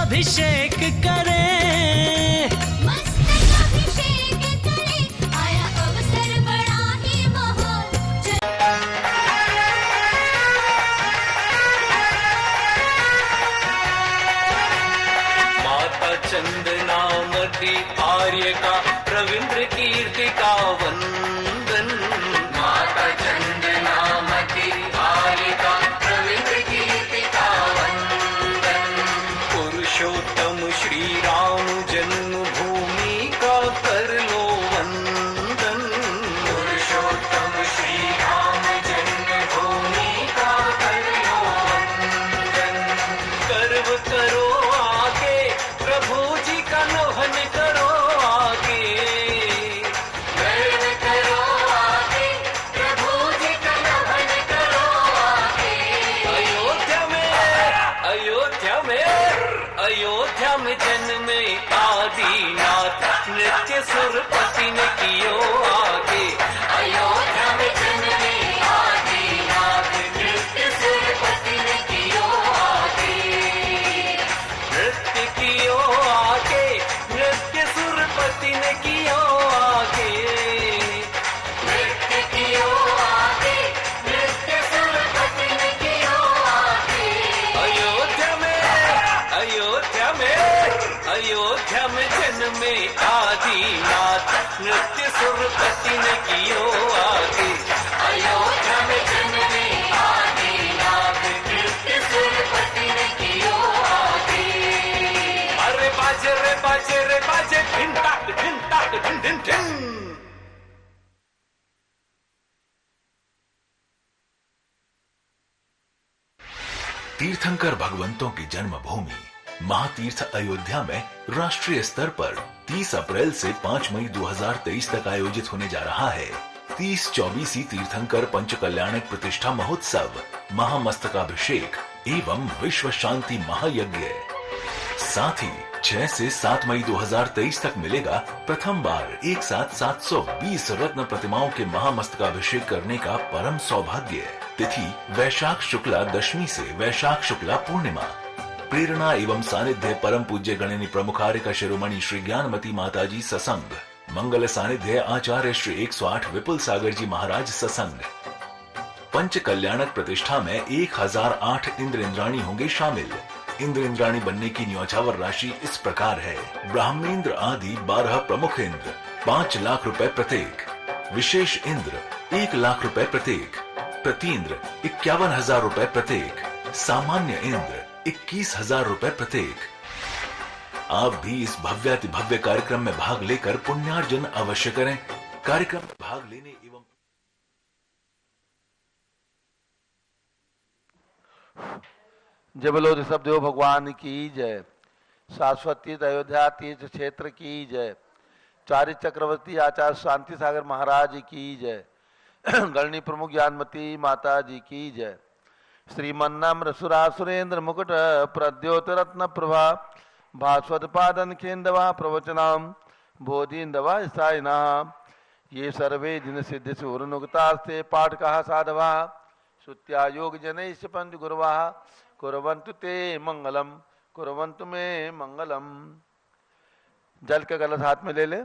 अभिषेक करें, मस्तक अभिषेक करें, आया अवसर बड़ा ही महान। माता चंदनामती आर्य का रविंद्र कीर्ति का वंदन। माता चंदनामती आर्य का रविंद्र कीर्ति का वंदन। पुरुषोत्तम श्री राम जन्मभूमि का कर लो वंदन। पुरुषोत्तम श्री राम जन्मभूमि का कर लो वंदन। गर्व करो आगे, प्रभु जी का नौहन करो आगे। गर्व करो आगे, प्रभु जी का नौहन करो आगे। अयोध्या में, अयोध्या में, अयोध्या में जन्मे आदिनाथ, नृत्य सुरपति ने कियो आगे। अयोध्या में जन्मे आदिनाथ, नृत्य सुरपति ने कियो आगे। नृत्य कियो आगे, नृत्य सुरपति ने कियो आगे। नृत्य कियो आगे, नृत्य सुरपति ने कियो आगे। अयोध्या में, अयोध्या में, अयोध्या में जन्मे आदिनाथ, नृत्य सुरपति ने कियो आगे। अयोध्या में जन्मे आदिनाथ, नृत्य सुरपति ने कियो आगे। अरे बाजे रे बाजे रे बाजे, धिन टाक धिन टाक धिन धिन धिन। तीर्थंकर भगवंतों की जन्मभूमि महातीर्थ अयोध्या में राष्ट्रीय स्तर पर 30 अप्रैल से 5 मई 2023 तक आयोजित होने जा रहा है 30-24 तीर्थंकर पंच कल्याणक प्रतिष्ठा महोत्सव, महामस्तकाभिषेक एवं विश्व शांति महायज्ञ। साथ ही 6 से 7 मई 2023 तक मिलेगा प्रथम बार एक साथ 720 रत्न प्रतिमाओं के महामस्तकाभिषेक करने का परम सौभाग्य। तिथि वैशाख शुक्ला दशमी से वैशाख शुक्ला पूर्णिमा। प्रेरणा एवं सानिध्य परम पूज्य गणिनी प्रमुखार्य शिरोमणि श्री ज्ञानमती माताजी ससंग। मंगल सानिध्य आचार्य श्री 108 विपुल सागर जी महाराज ससंग। पंच कल्याणक प्रतिष्ठा में 1008 इंद्र इंद्राणी होंगे शामिल। इंद्र इंद्राणी बनने की न्यौछावर राशि इस प्रकार है। ब्राह्मेंद्र आदि 12 प्रमुख इंद्र 5 लाख रुपए प्रत्येक। विशेष इंद्र 1 लाख रुपए प्रत्येक। प्रतीन्द्र 51,000 रुपए प्रत्येक। सामान्य इंद्र 21,000 रुपए प्रत्येक। आप भी इस भव्याति भव्य कार्यक्रम में भाग लेकर पुण्यार्जन अवश्य करें। कार्यक्रम में भाग लेने एवं जय बोलो ऋषभदेव भगवान की जय। शाश्वती अयोध्या तीर्थ क्षेत्र की जय। चार्य चक्रवर्ती आचार्य शांति सागर महाराज की जय। गणनी प्रमुख ज्ञानमती माता जी की जय। श्रीमन्नाम सुरेंद्र मुकुट प्रद्योत रत्न प्रभा भास्वत पादन खेन्दवा प्रवचनाम बोधिन्दवा स्थायिना। ये सर्वे जिन सिद्धि सूर्यनुगतास्ते पाठ कहा साधवा श्रुत्या योग जनैश्च पंच गुरुवा कुर्वन्तु ते मंगलम कुर्वन्तु मे मंगलम। जल का गलत हाथ में ले ले।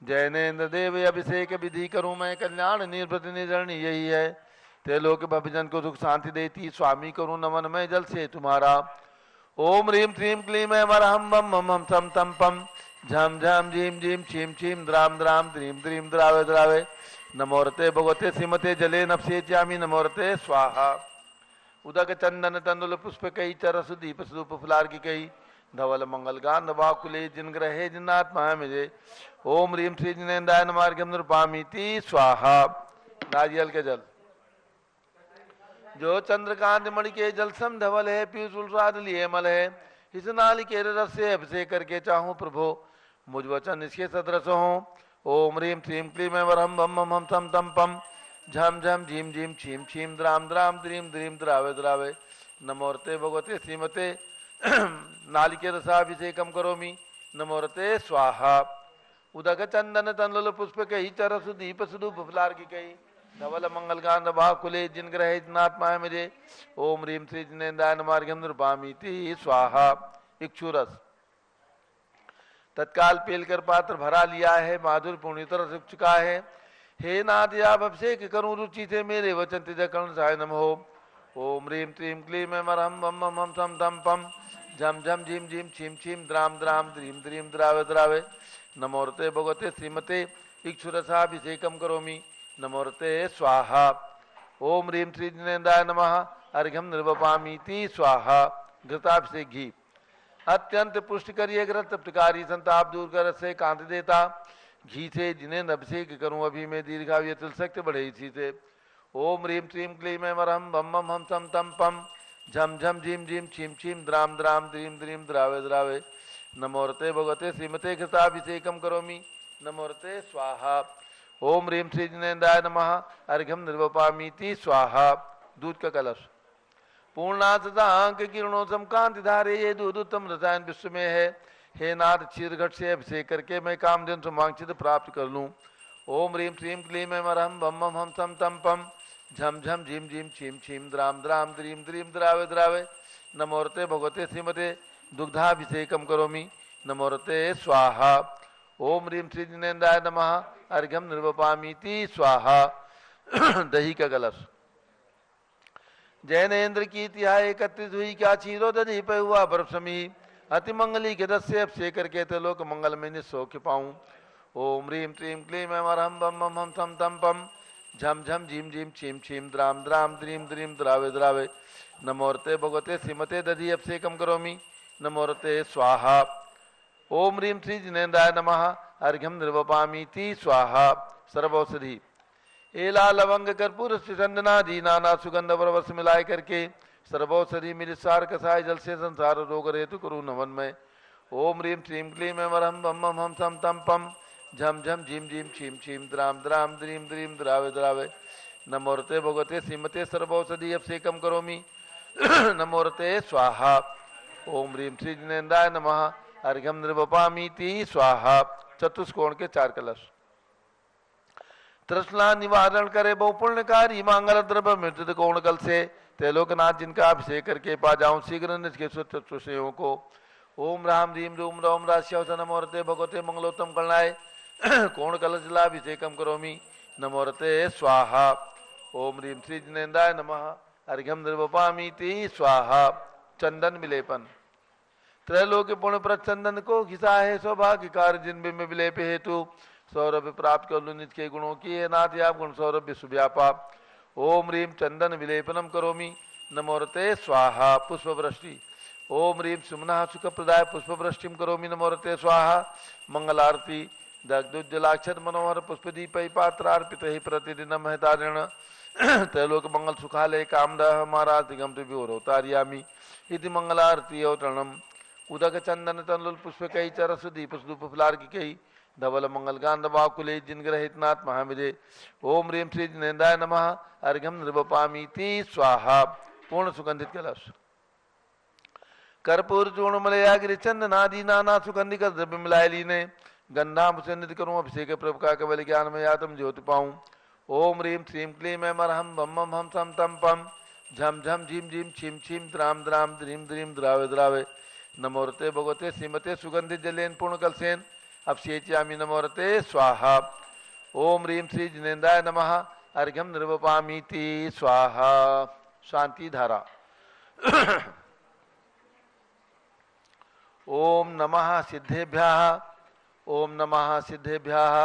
जैनेन्द्र देव अभिषेक विधि करूं मैं कल्याण निर्वृत निर्जन यही है। त्रिलोक भविजन को सुख शांति देती स्वामी करूं नमन मैं जल से तुम्हारा। ओम ह्रीम श्रीम क्लीम वरहम बम मम हम सम तम पम झम झम झीम झीम छीम छीम द्राम द्राम द्रीम द्रीम द्रावे द्रावे। नमोरते भगवते श्रीमते जले नपसे ज्यामी नमोरते स्वाहा। उदक चंदन तंदुल पुष्प कई चरस दीप स्वरूप फुलार की कई धवल मंगल गांध वाकुले जिन ग्रहे जिन आत्मा मुझे। ओम ह्रीम श्री जिनेन्द्राय नमार्गम नृपामीति स्वाहा। नारियल के जल जो चंद्रकांत मणि के जल सम धवल है पीयूष उल्लाद लिए मल है। इस नाली के रस से अभिषेक करके चाहूं प्रभु मुझ वचन इसके सदृश हो। ओम ह्रीम श्रीम क्लीम वरम बम मम हम सम तम पम झम झम झीम झीम छीम छीम द्राम द्राम द्रीम द्रीम द्रावे द्रावे। नमोरते भगवते श्रीमते नालिके रसाभिषेकम करोमि नमोरते स्वाहा। उदक चंदन तंदुल पुष्प कही चरस दीप स्वरूप फुलार की कही धवल मंगल गांध भाकुले जिन ग्रहे जिनात्मा मुझे। ओम ह्रीम श्री जिनेन्द्राय नमार्गम नृपामीति स्वाहा। इक्षुरस। तत्काल पेलकर पात्र भरा लिया है, माधुर पूर्ण तरह रुक चुका है। हे नाथ आप अभिषेक करूं रुचि से मेरे वचन तिज कर्ण साय नम हो। ओम ह्रीं क्लीं क्लीं ऐं मरहम बम बम हम सम तम पम झम झम झीम झीम छीम छीम द्राम द्राम द्रीम द्रीम द्रावे द्रावे नमोरते भगवते श्रीमते इक्षुरसाभिषेकम करोमि नमोरते स्वाहा। ओम ह्रीं श्री जिनेन्द्राय नमः अर्घ्यम निर्वपामीति स्वाहा। घृताभिषेक घी अत्यंत पुष्ट करिए ग्रत तप्तकारी संताप दूर कर से कांत देता घी से जिन्हें अभिषेक करूं अभी मैं दीर्घायु तिल शक्ति बढ़े इसी से। ओम ह्रीं क्लीं क्लीं ऐं मरहम बम बम हम सम तम पम झम झम झीम झीम छीम छीम द्राम द्राम द्रीम द्रीम द्रावे द्रावे नमोरते भगवते श्रीमते कृताभिषेकम करोमि नमोरते स्वाहा। ओम ह्रीं श्री जिनेन्द्राय नमः अर्घ्यम निर्वपामीति स्वाहा। दूध का कलश पूर्णांक किरणों कांति धारे ये दूध उत्तम रसायन विश्व में है। हे नाथ क्षीर घट से अभिषेक करके मैं कामधेनु सुमांक्षित प्राप्त कर लूं। ओम ह्रीं क्लीं क्लीं ऐं मरहम बम बम हम सम तम पम झम झम झीम झीम छीम छीम द्राम द्राम द्रीम द्रीम द्रावे द्रावे नमोरते भगवते श्रीमते दुग्धाभिषेकम करोमि नमोरते स्वाहा। ओम ह्रीं श्री जिनेन्द्राय नमः अर्घ्यम निर्वपामीति स्वाहा। दही का कलश जैनेन्द्र की तिहाई 31 हुई क्या चीरो दधी पे हुआ बर्फ समी अति मंगली के दस से अभिषेक करके ते लोक मंगल में सौख्य पाऊं। ओम ह्रीं क्लीं क्लीं ऐं मरहम बम बम हम सम तम पम झम झम झीम झीम छीम छीम द्राम द्राम द्रीम द्रीम द्रावे द्रावे नमोरते भगवते श्रीमते दधी अभिषेकम करोमि नमोरते स्वाहा। ओम ह्रीं श्री जिनेन्द्राय नमः अर्घ्यम निर्वपामीति स्वाहा। सर्वौषधि एला लवंग कर्पूर चंदनादि नाना सुगंध परवश मिलाए करके सर्वौषधि मिल सार कसाय जल से संसार रोग रेतु करु नमन में। ओम ह्रीं क्लीं क्लीं ऐं मरहम बम बम हम सम तम पम झम झम झीम झीम छीम छीम द्राम द्राम द्रीम द्रीम द्रावे द्रावे नमोरते भगवते श्रीमते सर्वौषधि अभिषेकम करोमि नमोरते स्वाहा। ओम ह्रीं श्री जिनेन्द्राय नमः अर्घ्यम निर्वपामीति स्वाहा। चतुष्कोण के 4 कलश तृष्णा निवारण करे बहु पुण्यकारी मांगल द्रव्य मृत कोण कल से तेलोकनाथ जिनका अभिषेक करके पा जाऊं शीघ्र निष्के सुषयों को। ओम राम ह्रीं रूम रोम राश्यवत नमोरते भगवते मंगलोत्तम कलनाय कोण कलश जलाभिषेकम करोमि नमोरते स्वाहा। ओम ह्रीं श्री जिनेन्द्राय नमः अर्घ्यम निर्वपामीति स्वाहा। चंदन विलेपन त्रैलोक पुण्य प्रचंदन को घिसा है सौभाग्य कार्य जिन में विलेप हेतु सौरभ प्राप्त कर लू नित्य के गुणों की है नाथ आप गुण सौरभ सुव्यापा। ओम ह्रीं चंदन विलेपनम करोमि नमोरते स्वाहा। पुष्प वृष्टि ओम ह्रीं सुमना सुख प्रदाय पुष्प वृष्टिम करोमि नमोरते स्वाहा। मंगल आरती दग्धोज्जलाक्षर मनोहर पुष्प दीप पात्रार्पित ही प्रतिदिन महतारिण त्रैलोक मंगल सुखालय कामदह महाराज दिगम विहोरोतार्यामि इति मंगलारती अवतरणम। उदक चंदन तनुल पुष्प कई चरस दीप सुदूप फुलार की कई धवल मंगल गांधवाकुले जिन ग्रहितनाथ महाविजय। ओम ह्रीं श्री जिनेन्द्राय नमः अर्घ्यम निर्वपामीति स्वाहा। पूर्ण सुगंधित कलश कर्पूर चूर्ण मलया गिरि चंदनादि नाना सुगंधिक द्रव्य मिलाए लीने गंधा मुझे निधि करूं अभिषेक प्रभु का केवल ज्ञान में आत्म ज्योति पाऊं। ओम ह्रीं क्लीं क्लीं ऐं मरहम बम बम हम सम तम पम झम झम झीम झीम छीम छीम द्राम द्राम द्रीम द्रीम द्रावे द्रावे नमोरते भगवते श्रीमते सुगंधित जलेन पूर्ण कलसेन अभिषेच्यामि नमोरते स्वाहा। ओम ह्रीं श्री जिनेन्द्राय नमः अर्घ्यम निर्वपामीति स्वाहा। शांति धारा ओम नमः सिद्धेभ्यः ओम नमः सिद्धेभ्यः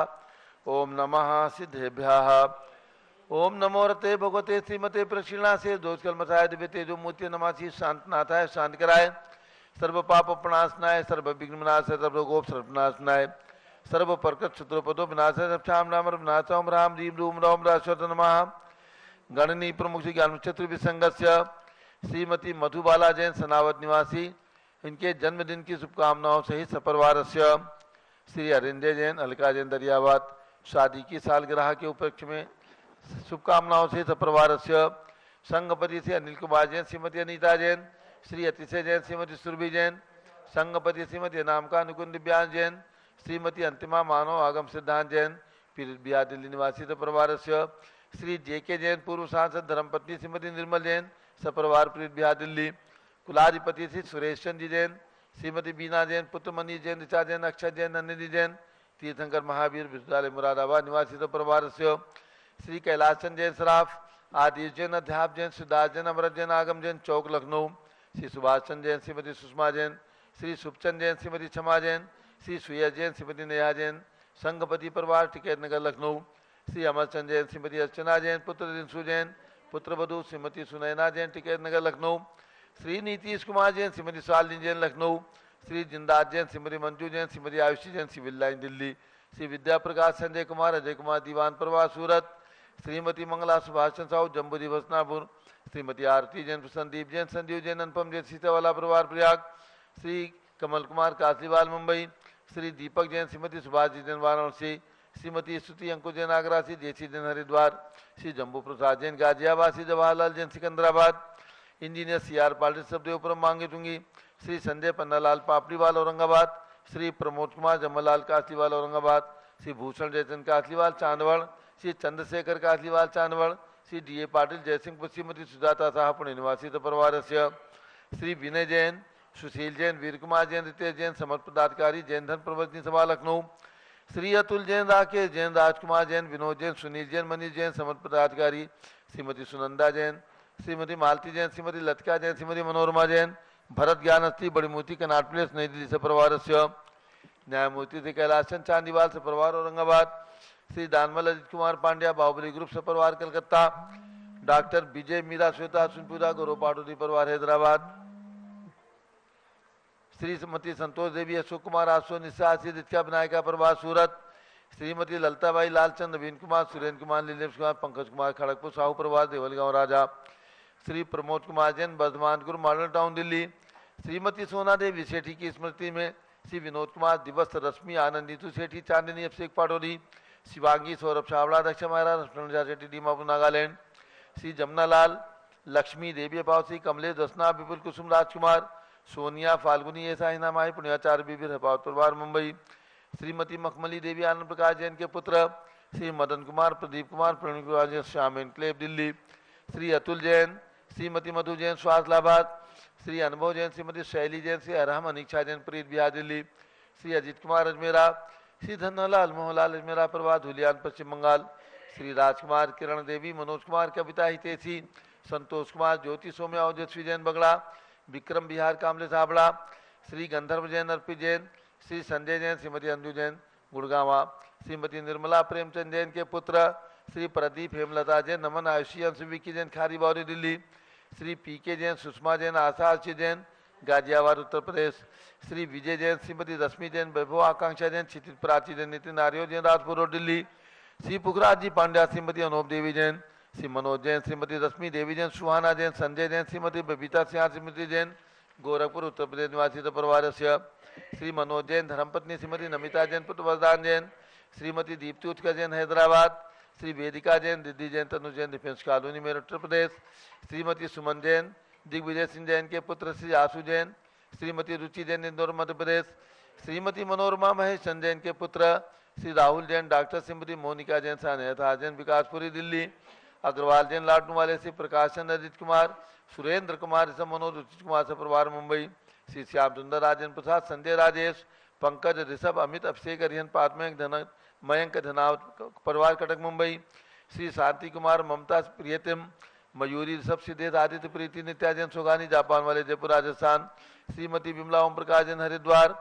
ओम नमः सिद्धेभ्यः। ओम नमोरते भगवते श्रीमते प्रक्षिणा से दोष कलमसाय दिव्य तेजो मूर्ति नमासी शांतनाथाय शांत कराय सर्व पाप प्रणाशनाय सर्व विघ्न विनाशाय सर्व रोगोप सर्वनाशनाय सर्व प्रकृत शत्रुपदो विनाशाय सबक्षाम नाम विनाश। ओम राम ह्रीं रूम रोम राश्वत नमः। गणनी प्रमुख श्री ज्ञान चतुर विसंगस्य श्रीमती मधुबाला जैन सनावत निवासी इनके जन्मदिन की शुभकामनाओं सहित सपरिवार श्री अरिंदे जैन अलका जैन दरियाबाद शादी की सालगिरह के उपलक्ष्य में शुभकामनाओं से सपरिवार संगपति से अनिल कुमार जैन श्रीमती अनीता जैन श्री अतिशय जैन श्रीमती सुरभि जैन संगपति श्रीमती नामका अनुकुंद दिव्यांश जैन श्रीमती अंतिमा मानव आगम सिद्धांत जैन पीड़ित बिहार दिल्ली निवासी सपरिवार श्री जेके जैन पूर्व सांसद धर्मपत्नी श्रीमती निर्मल जैन सपरिवार पीड़ित बिहार दिल्ली कुलाधिपति श्री सुरेश चंद्र जैन श्रीमती बीना जैन, पुत्र मनीष जैन, ऋचा जैन, अक्षय जैन, नंदिनी जैन, तीर्थंकर महावीर विश्वविद्यालय मुरादाबाद निवासी परिवार से श्री कैलासन जैन सराफ, आदिश जैन, अध्याप जैन, सिद्धार्थ जैन, अमृत जैन, आगम जैन, चौक लखनऊ, श्री सुभाष चंद जैन, श्रीमती सुषमा जैन, श्री सुखचंद जैन, श्रीमती क्षमा जैन, श्री सुयस जैन, श्रीमती नेहा जैन, संघपति परिवार टिकैत नगर लखनऊ, श्री अमरचंद जैन, श्रीमती अर्चना जैन, पुत्र दिनसु जैन, पुत्र वधु श्रीमती सुनैना जैन, टिकैत नगर लखनऊ, श्री नीतीश कुमार जैन, श्रीमती शालिनी जैन, लखनऊ, श्री जिंदास जैन, श्रीमती मंजू जैन, श्रीमती आयुषी जैन, सिविल लाइन दिल्ली, श्री विद्या प्रकाश संजय कुमार, अजय कुमार दीवान प्रवास सूरत, श्रीमती मंगला सुभाष चंद्र साहू जम्बू दिवसनापुर, श्रीमती आरती जैन, संदीप जैन, संजीव जैन, अनुपम जैन, सीतावाला परिवार Prayag, Shri Kamal Kumar Kasliwal Mumbai, Shri Deepak Jain, Shrimati Subhash ji Jain Varanasi, Shrimati Stuti Ankur Jain Agra, Shri J C Jain Haridwar, Shri Jambu Prasad Jain Ghaziabad, Shri Jawaharlal Jain Secunderabad, engineer C R Patil Sabdevpuram मांगेचुंगी, श्री संजय पन्नालाल पापड़ीवाल औरंगाबाद, श्री प्रमोद कुमार जमलाल कासलीवाल औरंगाबाद, श्री भूषण जयचंद कासलीवाल चांदवड़, श्री चंद्रशेखर कासलीवाल चांदवड़, श्री डी ए पाटिल जयसिंहपुर, श्रीमती सुजाता साहा पुणे निवासी परिवार से श्री विनय जैन, सुशील जैन, वीर कुमार जैन, रितेश जैन समर्थ पदाधिकारी जैन धन प्रवर्तनी सभा लखनऊ, श्री अतुल जैन, राकेश जैन, राजकुमार जैन, विनोद जैन, सुनील जैन, मनीष जैन समर्थ पदाधिकारी, श्रीमती सुनंदा जैन, श्रीमती मालती जैन, श्रीमती लतिका जैन, श्रीमती मनोरमा जैन, भरत ज्ञानस्त्री बड़ी मूर्ति कनाट प्लेस नई दिल्ली से परिवार से न्यायमूर्ति श्री कैलासन चांदीवाल से परिवार औरंगाबाद, श्री दानमल अजित कुमार पांड्या बाहुबली ग्रुप से परिवार कलकत्ता, डॉक्टर विजय मीरा श्वेता सुनपुरा गौरव पाटोदी परिवार हैदराबाद, श्रीमती संतोष देवी अशोक कुमार आसो निशा दित्या विनायका परिवार सूरत, श्रीमती ललताबाई लालचंद नवीन कुमार सुरेंद्र कुमार लीलेश कुमार पंकज कुमार खड़गपुर साहू परिवार देवलगांव राजा, श्री प्रमोद कुमार जैन वर्धमान गुरु मॉडल टाउन दिल्ली, श्रीमती सोना देवी सेठी की स्मृति में श्री विनोद कुमार दिवस रश्मि आनंद नीतू सेठी चांदनी अभिषेक पाटोदी, शिवांगी सौरभ छावड़ा दक्ष महाराज रक्षा सेठी दीमापुर नागालैंड, श्री जमुनालाल लक्ष्मी देवी अपाव, श्री कमलेश दसना विपुल कुसुम राजकुमार, सोनिया फाल्गुनी ऐसा ही नाम है पुण्याचार्य बीबी हपावत परिवार मुंबई, श्रीमती मखमली देवी आनंद प्रकाश जैन के पुत्र, श्री मदन कुमार प्रदीप कुमार प्रणीत कुमार श्याम एनक्लेव दिल्ली, श्री अतुल जैन, श्रीमती मधु जैन स्वास्थलाबाद, श्री अनुभव जैन, श्रीमती शैली जैन, श्री अरहम अनिक्षा जैन प्रीत बिहार दिल्ली, श्री अजित कुमार अजमेरा, श्री धनलाल मोहनलाल अजमेरा प्रवाद धुलियान पश्चिम बंगाल, श्री राजकुमार किरण देवी, मनोज कुमार कविता हितेशी, संतोष कुमार ज्योति सौम्या ओजस्वी जैन बगड़ा, विक्रम बिहार कामले साबड़ा, श्री गंधर्व जैन अर्पित जैन, श्री संजय जैन, श्रीमती अंजू जैन गुड़गावा, श्रीमती निर्मला प्रेमचंद जैन के पुत्र, श्री प्रदीप हेमलता जैन, नमन आयुषी अंशु विकी जैन खारी बावरी दिल्ली, श्री पी के जैन, सुषमा जैन, आशा आशी जैन गाजियाबाद उत्तर प्रदेश, श्री विजय जैन, श्रीमती रश्मि जैन, वैभव आकांक्षा जैन, क्षितिज प्राची जैन, नितिन आर्यो जैन राजपुर रोड दिल्ली, श्री पुखराज जी पांड्या, श्रीमती अनूप देवी जैन, श्री मनोज जैन, श्रीमती रश्मि देवी जैन, सुहाना जैन, संजय जैन, श्रीमती बबीता सिंह, श्रीमती जैन गोरखपुर उत्तर प्रदेश निवासी परिवार से श्री मनोज जैन, धर्मपत्नी श्रीमती नमिता जैन, पुत्र वरदान जैन, श्रीमती दीप्ति उत्कर जैन हैदराबाद, श्री वेदिका जैन, दिद्दी जैन, तनु जैन डिफेंस कॉलोनी मेरठ उत्तर प्रदेश, श्रीमती सुमन जैन, दिग्विजय सिंह जैन के पुत्र श्री आशु जैन, श्रीमती रुचि जैन इंदौर मध्य प्रदेश, श्रीमती मनोरमा महेश चंद जैन के पुत्र श्री राहुल जैन, डॉक्टर श्रीमती मोनिका जैन, सानिया जैन विकासपुरी दिल्ली, अग्रवाल जैन लाटू वाले श्री प्रकाश चंद्र अजित कुमार, सुरेंद्र कुमार ऋषभ मनोज रुचित कुमार से परिवार मुंबई, श्री श्याम सुंदर राजेंद्र प्रसाद, संजय राजेश, पंकज ऋषभ अमित अभिषेक अरिहन पात्मयंक मयंक धनावत परिवार कटक मुंबई, श्री शांति कुमार ममता प्रियतम मयूरी ऋषभ सिद्धेश आदित्य प्रीति नित्या जैन सोगानी जापान वाले जयपुर राजस्थान, श्रीमती विमला ओम प्रकाश जैन हरिद्वार,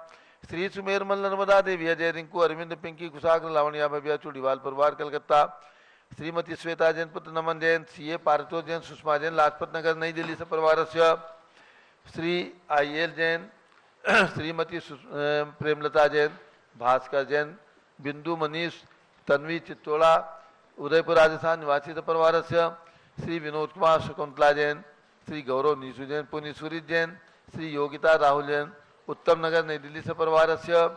श्री सुमेरमल नर्मदा देवी अजय रिंकू अरविंद पिंकी कुशाग्र लावणिया भव्या चूड़ीवाल परिवार कलकत्ता, श्रीमती श्वेता जैन पुत्र नमन जैन, सीए पारितोष जैन, सुषमा जैन लाजपत नगर नई दिल्ली से परिवार से श्री IL जैन, श्रीमती प्रेमलता जैन, भास्कर जैन, बिंदु मनीष, तन्वी चित्तोड़ा उदयपुर राजस्थान निवासी परिवार से श्री विनोद कुमार शकुंतला जैन, श्री गौरव नीसू जैन पुनी सूरित जैन, श्री योगिता राहुल जैन उत्तम नगर नई दिल्ली से परिवार से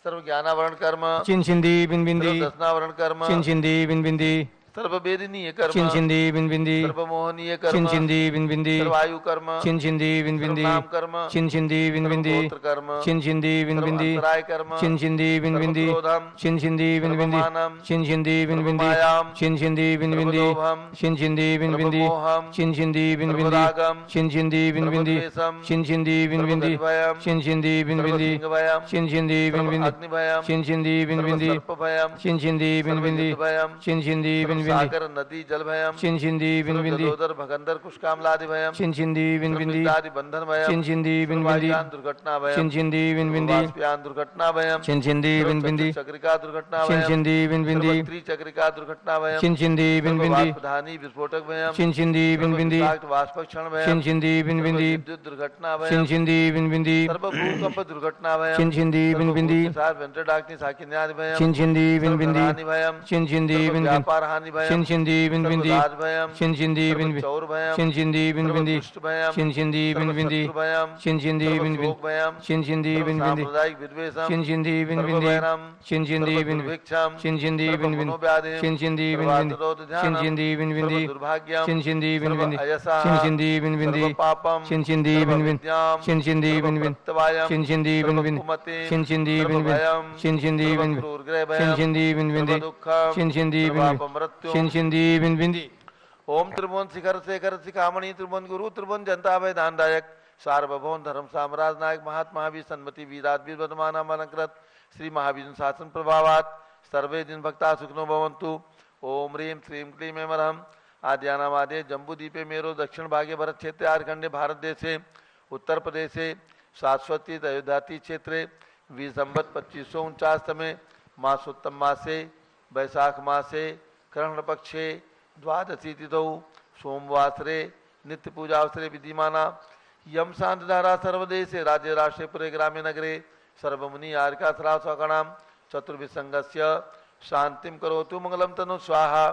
सर्व ज्ञानावरण कर्म चिन चिंदी बिन बिंदी दसनावरण कर्म चिन चिंदी बिन बिंदी सर्ववेदिनीय कर्म छिंछिंदी बिनबिंदी सर्वमोहनीय कर्म छिंछिंदी बिनबिंदी सर्वायु कर्म छिंछिंदी बिनबिंदी सर्वनाम कर्म छिंछिंदी बिनबिंदी सर्वगोत्र कर्म छिंछिंदी बिनबिंदी सर्वांतराय कर्म छिंछिंदी बिनबिंदी सर्वक्रोधम छिंछिंदी बिनबिंदी सर्वमानम छिंछिंदी बिनबिंदी सर्वमायाम छिंछिंदी बिनबिंदी सर्वलोभम छिंछिंदी बिनबिंदी सर्वमोहम छिंछिंदी बिनबिंदी सर्वरागम छिंछिंदी बिनबिंदी सर्वद्वेषम छिंछिंदी बिनबिंदी सर्वगतिभयम छिंछिंदी बिनबिंदी सर्वसिंहभयम छिंछिंदी बिनबिंदी सर्वाग्निभयम छिंछिंदी बिनबिंदी सर्वसर्पभयम छिंछिंदी बिनबिंदी सर्वयुद्धभयम छिंछिंदी बिनबिंदी सर्वसागर नदी जलभयम छिंछिंदी बिनबिंदी सर्वजलोदर भगंदर कुशकामलादिभयम छिंछिंदी बिनबिंदी सर्वविद्यादि बंधनभयम छिंछिंदी बिनबिंदी सर्ववायुयान दुर्घटनाभयम छिंछिंदी बिनबिंदी सर्ववाष्पयान दुर्घटनाभयम छिंछिंदी बिनबिंदी चक्रिका दुर्घटनाभयम छिंछिंदी बिनबिंदी त्रिचक्रिका दुर्घटनाभयम छिंछिंदी बिनबिंदी सर्ववाष्पधानी विस्फोटक भयम छिंछिंदी बिनबिंदी वाष्पक्षण भयम छिंछिंदी बिनबिंदी विद्युत दुर्घटना भयम छिंछिंदी बिनबिंदी सर्वभूकंप दुर्घटना भयम छिंछिंदी बिनबिंदी वेंटरडाग्नि साकिन्यादि भयम छिंछिंदी बिनबिंदी सर्वहानि भयम छिंछिंदी बिनबिंदी व्यापार हानि भयम छिंछिंदी बिनबिंदी सर्वराज भयम छिंछिंदी बिनबिंदी चौर भयम छिंछिंदी बिनबिंदी सर्वदुष्ट भयम छिंछिंदी बिनबिंदी सर्वशत्रु भयम छिंछिंदी बिनबिंदी सर्वशोक भयम छिंछिंदी बिनबिंदी साम्प्रदायिक विद्वेषम छिंछिंदी बिनबिंदी सर्ववैरम छिंछिंदी बिनबिंदी सर्वदुर्भिक्षम छिंछिंदी बिनबिंदी सर्वमनोव्याधिम छिंछिंदी बिनबिंदी सर्वार्थदोषध्यानम छिंछिंदी बिनबिंदी सर्वदुर्भाग्यम छिंछिंदी बिनबिंदी सर्वअयसः छिंछिंदी बिनबिंदी सर्वपापम छिंछिंदी बिनबिंदी सर्वविद्याम छिंछिंदी बिनबिंदी सर्वप्रत्यवायम छिंछिंदी बिनबिंदी सर्वकुमतिम छिंछिंदी बिनबिंदी सर्वभयम छिंछिंदी बिनबिंदी सर्वक्रूरग्रहभयम छिंछिंदी बिनबिंदी सर्वदुःखम छिंछिंदी बिनबिंदी सर्वापमृत्युम छिंछिंदी बिनबिंदी ओम त्रिभुवन शिखर शेखर शिखामणि त्रिभुवन गुरु त्रिभुवन जनता वैदानदायक सार्वभौम धर्म साम्राज्य नायक महात्मा महावीर सन्मति वीरात वीर वर्तमान अलंकृत श्री महावीर शासन प्रभावात सर्वे दिन भक्ता सुखनो भवन्तु। ओम ह्रीं श्रीं क्लीं ऐं मरहम आद्यानामादे जम्बूद्वीपे मेरो दक्षिण भागे भरत क्षेत्रे आर्खंडे भारत देशे उत्तर प्रदेशे शाश्वती अयोध्याति क्षेत्रे विसंवत 2549 में मासोत्तम मासे वैशाख मासे कृष्ण पक्षे द्वादशी तिथौ सोमवासरे नित्य पूजावसरे विधिमाना यम शांतधारा सर्वदेशे राज्य राष्ट्रे पुरे ग्रामे नगरे सर्वमुनि आर्का सरासकणाम चतुर्विसंगस्य शांतिम करोतु मंगलम तनु स्वाहा।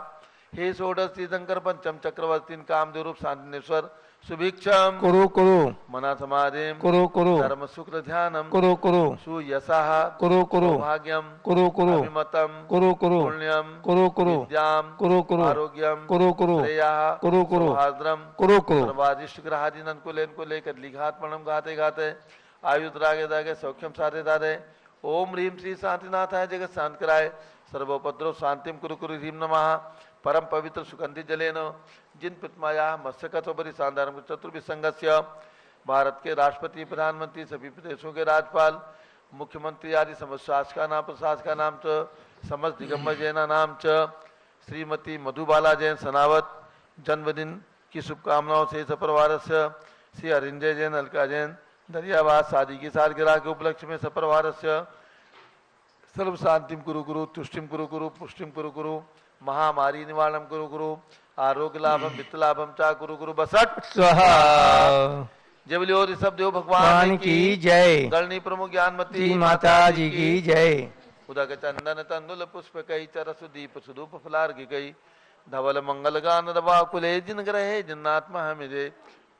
हे षोडश तीर्थंकर पंचम चक्रवर्तीन कामदेव रूप शांतिनेश्वर सुभिक्षम कुरु कुरु मना समाधिम कुरु कुरु धर्म शुक्ल ध्यानम कुरु कुरु सुयशः कुरु कुरु भाग्यम कुरु कुरु अभिमतम कुरु कुरु पुण्यम कुरु कुरु विद्याम कुरु कुरु आरोग्यम कुरु कुरु श्रेयः कुरु कुरु सौहार्द्रम कुरु कुरु सर्वादिष्ट ग्रहादीन को लेकर लिघात्मणम गाते गाते आयुध रागे दागे सौख्यम साधे दादे ओम ह्रीं श्री शांतिनाथाय जगत शांत कराय सर्वोपद्रव शांतिम कुरु कुरु ह्रीं नमः परम पवित्र सुगंधि जलेन जिन प्रतिमाया मत्स्यकथोपरि शानदारम चतुर्विसंगस्य भारत के राष्ट्रपति प्रधानमंत्री सभी प्रदेशों के राज्यपाल मुख्यमंत्री आदि समस्त शासका नाम च समस्त दिगंबर जैना नाम च श्रीमती मधुबाला जैन सनावत जन्मदिन की शुभकामनाओं से सपरिवार से श्री अरिंजय जैन अलका जैन दरियाबाद शादी की सालगिरह के उपलक्ष्य में सपरिवार से सर्व शांतिम कुरु कुरु तुष्टिम कुरु कुरु पुष्टिम कुरु कुरु महामारी निवारणम कुरु कुरु आरोग्य लाभम वित्त लाभम चा कुरु कुरु बसट स्वाहा। जय बोलियो ऋषभ देव भगवान भगवान की जय गणनी प्रमुख ज्ञानमती जी माता जी की जय। उदक चंदन तंदुल पुष्प कई चरसु दीप सुधूप फलार्घ गई धवल मंगल गान दबा कुले जिन ग्रहे जिन्नात्मा हमिदे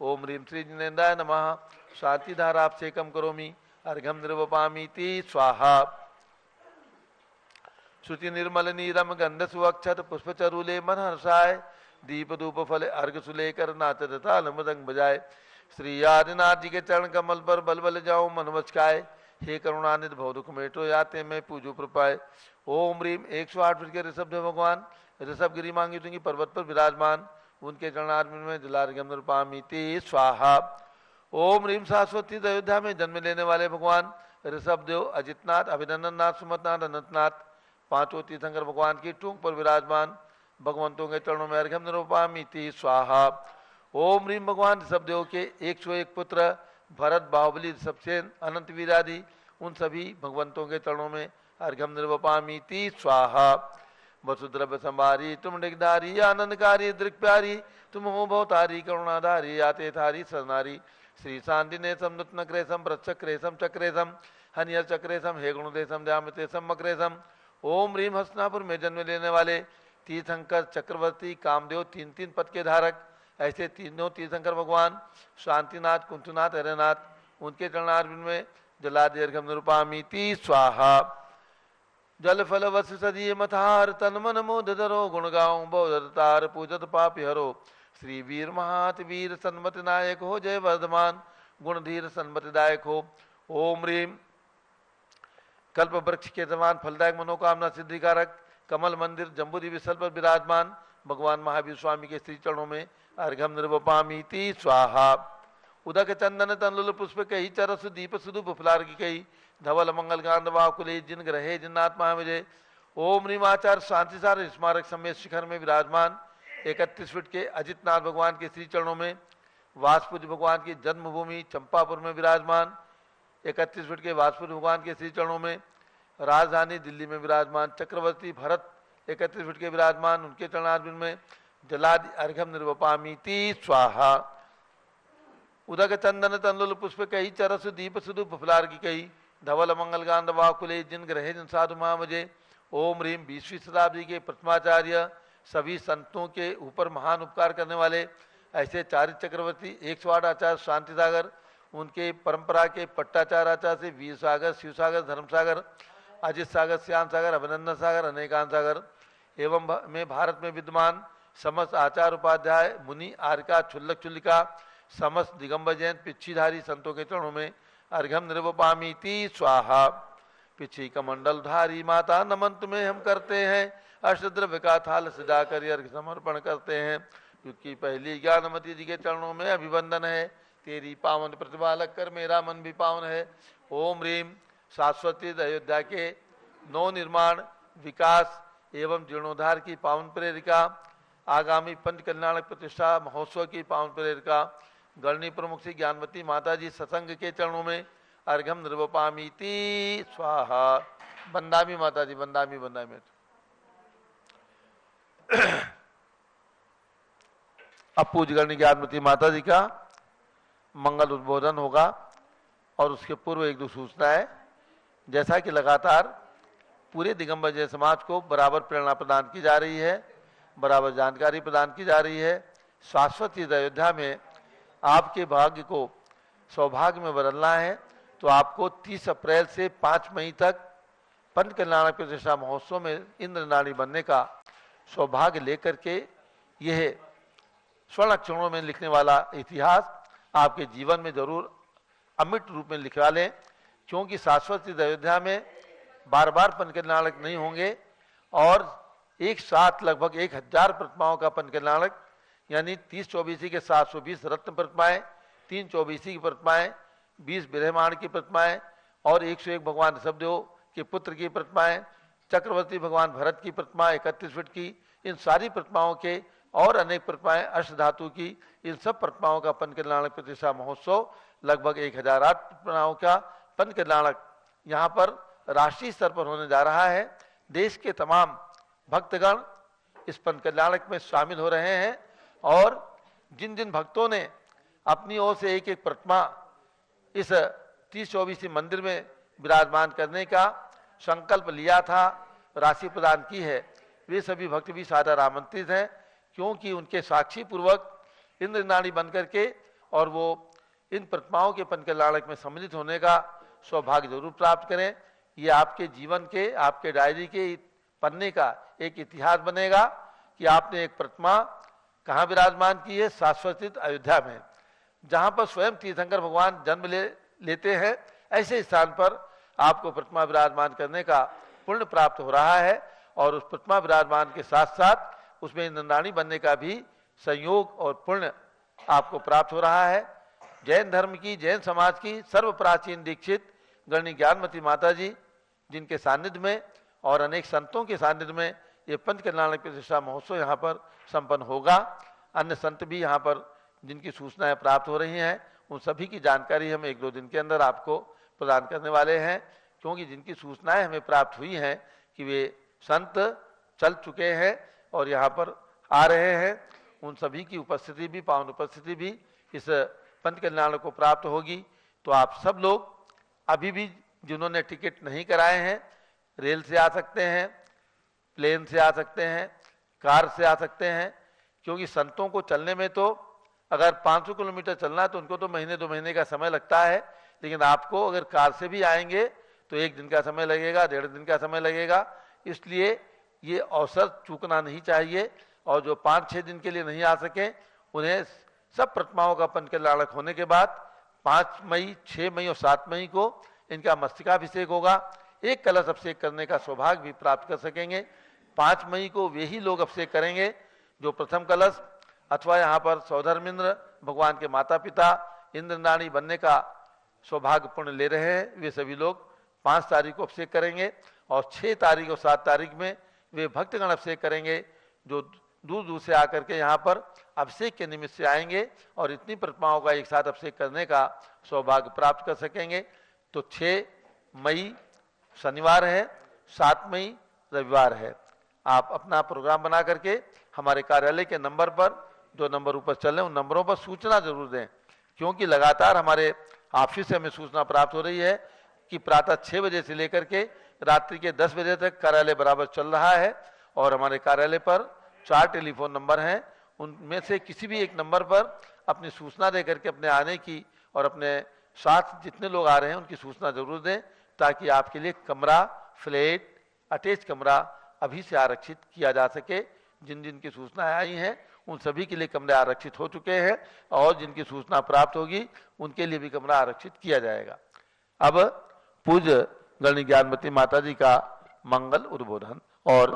ओम ह्रीं श्री जिनेन्द्राय नमः शांति धारा आपसे कम करोमि अर्घम निर्वपामीति स्वाहा। श्रुति निर्मल नीरम गंध सुअक्षत पुष्प चरूले मन हर्षाय दीप धूप फल अर्घ सुलेकर नाचत ताल मृदंग बजाए श्री आदिनाथ जी के चरण कमल पर बल बल जाऊं मन मचकाए हे करुणानिध भव दुख मेटो याते मैं पूजो प्रपाए ओम ह्रीं 108 फीट के ऋषभ देव भगवान ऋषभ गिरी मांगी तुंगी पर्वत पर विराजमान उनके चरणार्विंद में जलार्घ्यम निर्वपामीति स्वाहा। ओम ह्रीं शाश्वती अयोध्या में जन्म लेने वाले भगवान ऋषभ देव अजितनाथ अभिनंदन नाथ सुमतनाथ अनंतनाथ पांचों तीर्थंकर भगवान की टूंग पर विराजमान भगवंतों के चरणों में अर्घ्यम निरूपामीति स्वाहा। ओम ह्रीं भगवान ऋषभ देव के 101 पुत्र भरत बाहुबली ऋषभसेन अनंत वीरादि उन सभी भगवंतों के चरणों में अर्घ्यम निरूपामीति स्वाहा। वसुद्रव्य संभारी तुम डिगधारी आनंदकारी दृक् प्यारी तुम हो भवतारी करुणाधारी आते थारी सरनारी श्री शांतिने सम क्रेसम प्रचक्रेसम चक्रेसम हनियर चक्रेसम हे गुणदेशम द्यामतेसम मक्रेसम। ओम ह्रीं हस्तिनापुर में जन्म लेने वाले तीर्थंकर चक्रवर्ती कामदेव 3 पद के धारक ऐसे तीनों तीर्थंकर भगवान शांतिनाथ कुंतुनाथ हरनाथ उनके चरणार्विंद में जलादि अर्घ्यम निरूपामीति स्वाहा। जल फल वस सदिये मथार तन मन मोद धरो गुण गाऊं बोधतार पूजत पापि हरो श्री वीर महात वीर सन्मति नायक हो जय वर्धमान गुण धीर सन्मति दायक हो। ओम ह्रीम कल्प वृक्ष के समान फलदायक मनोकामना सिद्धिकारक कमल मंदिर जम्बूद्वीप स्थल पर विराजमान भगवान महावीर स्वामी के श्री चरणों में अर्घम निर्वपामीति स्वाहा। उदक चंदन तनलुल पुष्प कही चरस दीप सुदुप फुलार की कही धवल मंगल गांध वाकुले जिन ग्रहे जिन्नात्मा विजय। ओम नीमाचार शांति सार स्मारक समेत शिखर में विराजमान 31 फीट के अजितनाथ भगवान के श्री चरणों में वासपुज भगवान की जन्मभूमि चंपापुर में विराजमान 31 फीट के वासपुज भगवान के श्री चरणों में राजधानी दिल्ली में विराजमान चक्रवर्ती भरत 31 फीट के विराजमान उनके चरणारविंद में जलादि अर्घम निर्वपामीति स्वाहा। उदक चंदन तंदुल पुष्प कही चरस दीप सुदुप फुलार की कही धवल मंगल गांध वाकुले जिन ग्रहे जिन साधु महामजे। ओम ह्रीम 20वीं शताब्दी के प्रथमाचार्य सभी संतों के ऊपर महान उपकार करने वाले ऐसे चारित्र चक्रवर्ती 108 आचार्य शांति सागर उनके परंपरा के पट्टाचार्य आचार्य से वीर सागर शिव सागर धर्म सागर अजित सागर श्याम सागर अभिनंदन सागर अनेकांत सागर एवं में भारत में विद्यमान समस्त आचार्य उपाध्याय मुनि आर्का क्षुल्लक चुल्लिका समस्त दिगंबर जैन पिच्छीधारी संतों के चरणों में अर्घम निर्वपामीति स्वाहा। पिछी कमंडलधारी माता नमन तुम्हें हम करते हैं अष्टद्रव्य का थाल सजाकर अर्घ समर्पण करते हैं क्योंकि पहली ज्ञानमती जी के चरणों में अभिवंदन है तेरी पावन प्रतिभा लग कर मेरा मन भी पावन है। ओम ह्रीम शाश्वती अयोध्या के नव निर्माण विकास एवं जीर्णोद्धार की पावन प्रेरिका आगामी पंच कल्याण प्रतिष्ठा महोत्सव की पावन प्रेरिका गणनी प्रमुख श्री ज्ञानवती माता जी सत्संग के चरणों में अर्घम निर्वपामीति स्वाहा। बंदामी माता जी बंदामी बंदामी। अब पूज गणनी ज्ञानवती माता जी का मंगल उद्बोधन होगा और उसके पूर्व एक दो सूचना है। जैसा कि लगातार पूरे दिगंबर जैन समाज को बराबर प्रेरणा प्रदान की जा रही है बराबर जानकारी प्रदान की जा रही है शाश्वत अयोध्या में आपके भाग्य को सौभाग्य में बदलना है तो आपको 30 अप्रैल से 5 मई तक पंच कल्याण प्रतिष्ठा महोत्सव में इंद्रनाड़ी बनने का सौभाग्य लेकर के यह स्वर्ण अक्षरों में लिखने वाला इतिहास आपके जीवन में जरूर अमिट रूप में लिखवा लें क्योंकि शाश्वत अयोध्या में बार बार पंच कल्याणक नहीं होंगे और एक साथ लगभग 1000 प्रतिमाओं का पंच कल्याणक यानी 30 चौबीसी के 720 रत्न प्रतिमाएं 3 चौबीसी की प्रतिमाएं 20 ब्रह्मांड की प्रतिमाएं और 101 भगवान ऋषभदेव के पुत्र की प्रतिमाएं चक्रवर्ती भगवान भरत की प्रतिमा 31 फीट की इन सारी प्रतिमाओं के और अनेक प्रतिमाएं अष्ट धातु की इन सब प्रतिमाओं का पंच कल्याणक प्रतिष्ठा महोत्सव लगभग 1008 प्रतिमाओं का पंच कल्याणक यहाँ पर राष्ट्रीय स्तर पर होने जा रहा है। देश के तमाम भक्तगण इस पंच कल्याणक में शामिल हो रहे हैं और जिन जिन भक्तों ने अपनी ओर से एक एक प्रतिमा इस 30 चौबीसी मंदिर में विराजमान करने का संकल्प लिया था राशि प्रदान की है वे सभी भक्त भी सादर आमंत्रित हैं क्योंकि उनके साक्षी पूर्वक इंद्रनाड़ी बन करके और वो इन प्रतिमाओं के पंच कल्याणक में सम्मिलित होने का सौभाग्य जरूर प्राप्त करें। ये आपके जीवन के आपके डायरी के पन्ने का एक इतिहास बनेगा कि आपने एक प्रतिमा कहाँ विराजमान की है शाश्वत अयोध्या में जहाँ पर स्वयं तीर्थंकर भगवान जन्म लेते हैं ऐसे स्थान पर आपको प्रतिमा विराजमान करने का पुण्य प्राप्त हो रहा है और उस प्रतिमा विराजमान के साथ साथ उसमें इंद्रनाड़ी बनने का भी संयोग और पुण्य आपको प्राप्त हो रहा है। जैन धर्म की जैन समाज की सर्व प्राचीन दीक्षित गणनी ज्ञानमती माता जी जिनके सानिध्य में और अनेक संतों के सानिध्य में ये पंच कल्याणक प्रतिष्ठा महोत्सव यहाँ पर संपन्न होगा। अन्य संत भी यहाँ पर जिनकी सूचनाएं प्राप्त हो रही हैं उन सभी की जानकारी हम 1-2 दिन के अंदर आपको प्रदान करने वाले हैं क्योंकि जिनकी सूचनाएं हमें प्राप्त हुई हैं कि वे संत चल चुके हैं और यहाँ पर आ रहे हैं उन सभी की उपस्थिति भी पावन उपस्थिति भी इस पंच कल्याण को प्राप्त होगी। तो आप सब लोग अभी भी जिन्होंने टिकट नहीं कराए हैं रेल से आ सकते हैं प्लेन से आ सकते हैं कार से आ सकते हैं क्योंकि संतों को चलने में तो अगर 500 किलोमीटर चलना है तो उनको तो महीने 2 महीने का समय लगता है लेकिन आपको अगर कार से भी आएंगे तो 1 दिन का समय लगेगा, 1.5 दिन का समय लगेगा। इसलिए ये अवसर चूकना नहीं चाहिए। और जो 5-6 दिन के लिए नहीं आ सके, उन्हें सब प्रतिमाओं का पंच कल्याणक होने के बाद 5 मई, 6 मई और 7 मई को इनका मस्तकाभिषेक होगा। एक कलश अभिषेक करने का सौभाग्य भी प्राप्त कर सकेंगे। 5 मई को वे ही लोग अभिषेक करेंगे जो प्रथम कलश अथवा यहाँ पर सौधर्मेंद्र भगवान के माता पिता इंद्रनाणी बनने का सौभाग्य पुण्य ले रहे हैं। वे सभी लोग 5 तारीख को अभिषेक करेंगे और 6 तारीख और 7 तारीख में वे भक्तगण अभिषेक करेंगे जो दूर दूर से आकर के यहाँ पर अभिषेक के निमित्त से आएंगे और इतनी प्रतिमाओं का एक साथ अभिषेक करने का सौभाग्य प्राप्त कर सकेंगे। तो 6 मई शनिवार है, 7 मई रविवार है। आप अपना प्रोग्राम बना करके हमारे कार्यालय के नंबर पर, जो नंबर ऊपर चल रहे हैं उन नंबरों पर सूचना जरूर दें, क्योंकि लगातार हमारे ऑफिस से हमें सूचना प्राप्त हो रही है कि प्रातः 6 बजे से लेकर के रात्रि के 10 बजे तक कार्यालय बराबर चल रहा है। और हमारे कार्यालय पर 4 टेलीफोन नंबर हैं, उनमें से किसी भी एक नंबर पर अपनी सूचना दे करके अपने आने की और अपने साथ जितने लोग आ रहे हैं उनकी सूचना जरूर दें, ताकि आपके लिए कमरा, फ्लैट, अटैच कमरा अभी से आरक्षित किया जा सके। जिन जिन की सूचनाएं आई हैं उन सभी के लिए कमरे आरक्षित हो चुके हैं और जिनकी सूचना प्राप्त होगी उनके लिए भी कमरा आरक्षित किया जाएगा। अब पूज्य गणनी ज्ञानमती माता जी का मंगल उद्बोधन। और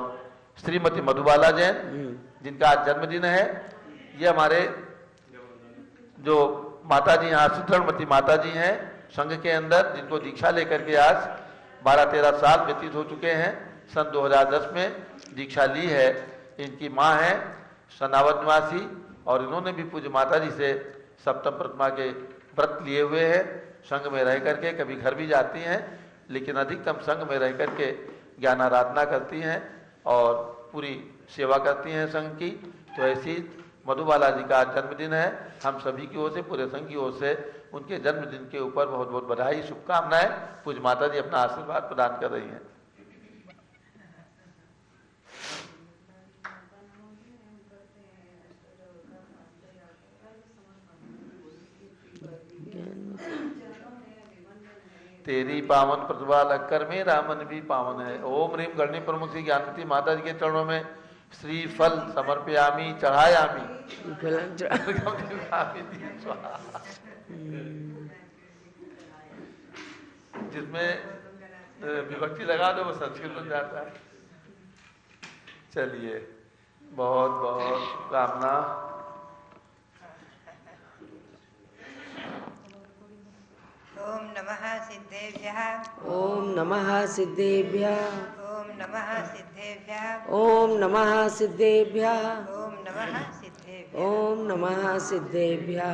श्रीमती मधुबाला जैन जिनका आज जन्मदिन है, ये हमारे जो माता जी यहाँ शीतलमती माता जी हैं संघ के अंदर, जिनको दीक्षा लेकर के आज 12-13 साल व्यतीत हो चुके हैं। सन 2010 में दीक्षा ली है। इनकी माँ है सनावद निवासी और इन्होंने भी पूज्य माता जी से सप्तम प्रतिमा के व्रत लिए हुए हैं। संघ में रह करके कभी घर भी जाती हैं, लेकिन अधिकतम संघ में रह करके ज्ञान आराधना करती हैं और पूरी सेवा करती हैं संघ की। तो ऐसी मधुबाला जी का जन्मदिन है। हम सभी की ओर से, पूरे संघ की ओर से उनके जन्मदिन के ऊपर बहुत बहुत बधाई, शुभकामनाएं। पूज्य माता जी अपना आशीर्वाद प्रदान कर रही हैं। तेरी पावन प्रतिभा लगकर मेरा मन भी पावन है। ओम ह्रीम गणनी प्रमुख श्री ज्ञानमती माता जी के चरणों में श्री फल समर्पयामी, चढ़ायामी। जिसमें विभक्ति लगा दो वो संस्कृत बन जाता है। चलिए, बहुत बहुत शुभकामना। ओम नमः सिद्धेभ्यः। ओम नमः सिद्धेभ्यः। ओम नमः सिद्धेभ्यः। ओम नमः सिद्धेभ्यः। ओम नमः सिद्धेभ्यः। ओम नमः सिद्धेभ्यः।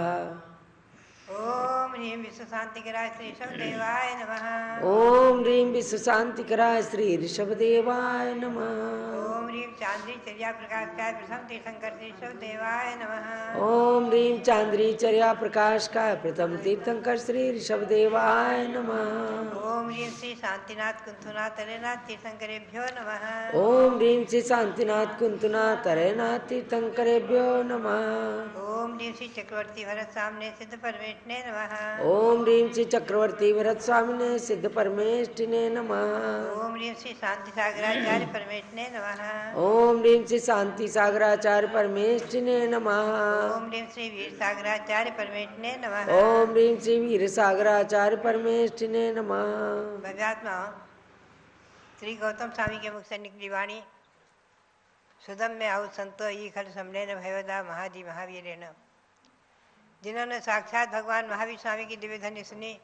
ओम ह्रीं विश्व शांतिकराय श्री ऋषभदेवाय नमः। ओम ह्रीं विश्व शांतिकराय श्री ऋषभदेवाय नमः। ओम ह्रीं चांद्री चर्या प्रकाशकाय प्रथम तीर्थंकर श्री ऋषभदेवाय नमः। ओम ह्रीं चांद्री चर्या प्रकाशकाय प्रथम तीर्थंकर श्री ऋषभदेवाय नमः। ओम ह्रीं श्री शांतिनाथ कुंथुनाथ तरेनाथ तीर्थंकरेभ्यो नमः। ओम ह्रीं श्री शांतिनाथ कुंतुनाथ तरेनाथ तीर्थंकरेभ्यो नमः। ओम ह्रीं श्री चक्रवर्ती भरत सामने सिद्ध परमेष्ठिने नमः। ओम ह्रीं श्री चक्रवर्ती भरत स्वामिने सिद्ध परमेष्ठिने नमः। ओम ह्रीं श्री शांति सागराचार्य परमेष्ठिने नमः। ओम ह्रीं श्री शांति सागराचार्य परमेष्ठिने नमः। ओम ह्रीं श्री वीर सागराचार्य परमेष्ठिने नमः। ओम ह्रीं श्री वीर सागराचार्य परमेष्ठिने नमः। भव्यात्मा श्री गौतम स्वामी के मुख से निकली वाणी, सुदम में आउ संतो ई खल समलेन भयवदा महाजी महावीरेण। जिन्होंने साक्षात भगवान महावीर स्वामी की दिव्य ध्वनि सुनी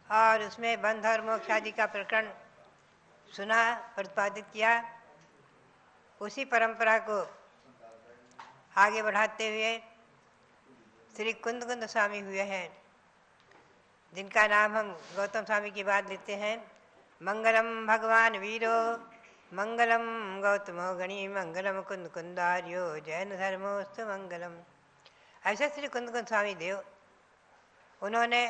और उसमें बंध और मोक्ष आदि का प्रकरण सुना, प्रतिपादित किया, उसी परंपरा को आगे बढ़ाते हुए श्री कुंद स्वामी हुए हैं, जिनका नाम हम गौतम स्वामी की बात लेते हैं। मंगलम भगवान वीरो, मंगलम गौतमो गणी, मंगलम कुंद कुंदार्यो, जैन धर्मोस्तु मंगलम। ऐसे श्री कुंद स्वामी देव, उन्होंने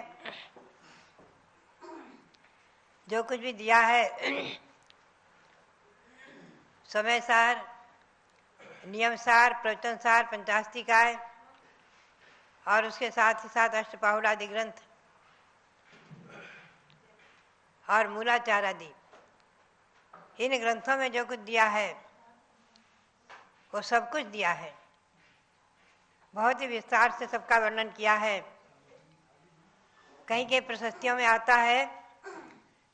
जो कुछ भी दिया है समयसार, नियमसार, प्रवचनसार, पंचास्तिकाय और उसके साथ ही साथ अष्टपाहुड़ आदि ग्रंथ और मूलाचार आदि, इन ग्रंथों में जो कुछ दिया है वो सब कुछ दिया है। बहुत ही विस्तार से सबका वर्णन किया है। कहीं के प्रशस्तियों में आता है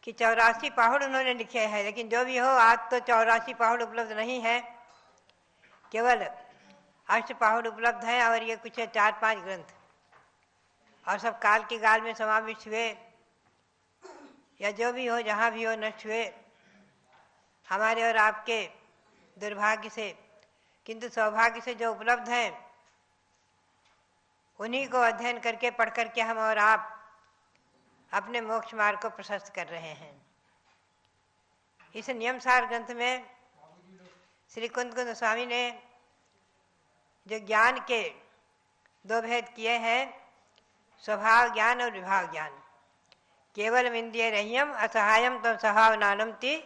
कि 84 पहाड़ उन्होंने लिखे हैं, लेकिन जो भी हो आज तो 84 पहाड़ उपलब्ध नहीं है, केवल 8 पहाड़ उपलब्ध हैं और ये कुछ 4-5 ग्रंथ, और सब काल के गाल में समाविष्ट हुए या जो भी हो जहाँ भी हो नष्ट हुए हमारे और आपके दुर्भाग्य से, किंतु सौभाग्य से जो उपलब्ध हैं उन्हीं को अध्ययन करके पढ़ करके हम और आप अपने मोक्ष मार्ग को प्रशस्त कर रहे हैं। इस नियमसार ग्रंथ में श्री कुंद स्वामी ने जो ज्ञान के 2 भेद किए हैं, स्वभाव ज्ञान और विभाव ज्ञान। केवल इंद्रिय रह्यम असहायम तम सहावनानम ती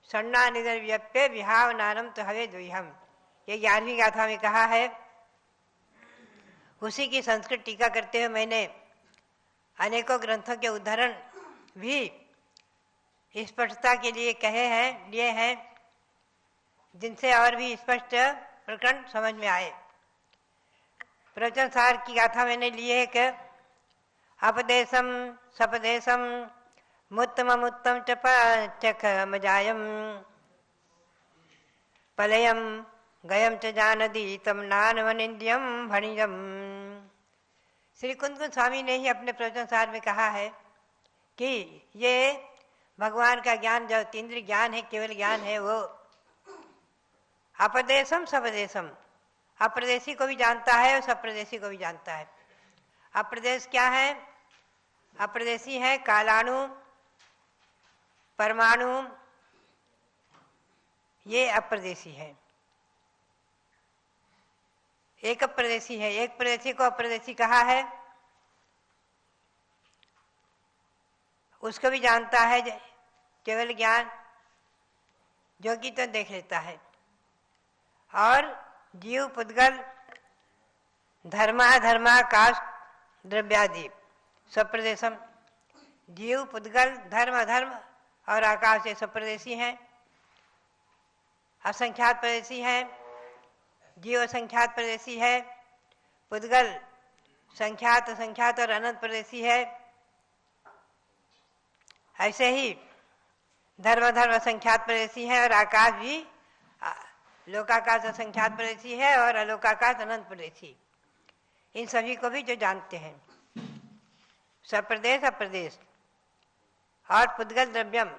सन्ना निधर व्यप्य विहावनानम तो हवे द्विहम, ये 11वीं गाथा में कहा है। उसी की संस्कृत टीका करते हुए मैंने अनेकों ग्रंथों के उदाहरण भी स्पष्टता के लिए लिए हैं, जिनसे और भी स्पष्ट प्रकरण समझ में आए। प्रवचन सार की गाथा मैंने ली है कि अपदेशम सपदेशम मुत्तम चख मजायम पलयम गयम च जानदी तम नानवनिंद्यम भणियम। श्री कुंद स्वामी ने ही अपने प्रवचन सार में कहा है कि ये भगवान का ज्ञान जो तीन्द्रिय ज्ञान है, केवल ज्ञान है, वो अपदेशम सपदेशम, अप्रदेशी को भी जानता है और सप्रदेशी को भी जानता है। अप्रदेश क्या है? अप्रदेशी है कालाणु, परमाणु, ये अप्रदेशी है। एक अप्रदेशी है, एक प्रदेशी को अप्रदेशी कहा है, उसको भी जानता है केवल ज्ञान, जो कि तो देख लेता है। और जीव पुद्गल धर्माकाश द्रव्यादि सप्रदेशम, जीव पुद्गल धर्म अधर्म और आकाश ये सप्रदेशी हैं, असंख्यात प्रदेशी हैं। जीव संख्यात प्रदेशी है, पुद्गल संख्यात असंख्यात और अनंत प्रदेशी है। ऐसे ही धर्म असंख्यात प्रदेशी है और आकाश भी लोकाकाश असंख्यात प्रदेशी है और अलोकाकाश अनंत प्रदेशी। इन सभी को भी जो जानते हैं, सप्रदेश अप्रदेश। और पुद्गल द्रव्यम,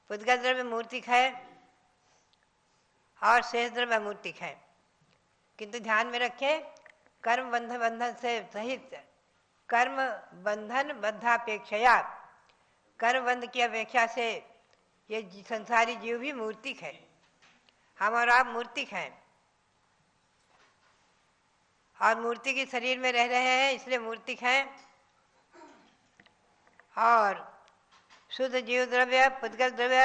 पुद्गल द्रव्य मूर्तिक है और शेष द्रव्य अमूर्तिक है, किंतु ध्यान में रखें कर्म बंधन से सहित, कर्म बंधन बद्धापेक्षया, कर्म बंध की अपेक्षा से ये संसारी जीव भी मूर्तिक है। हम और आप मूर्तिक हैं और मूर्ति के शरीर में रह रहे हैं, इसलिए मूर्तिक हैं। और शुद्ध जीव द्रव्य पुद्गल द्रव्य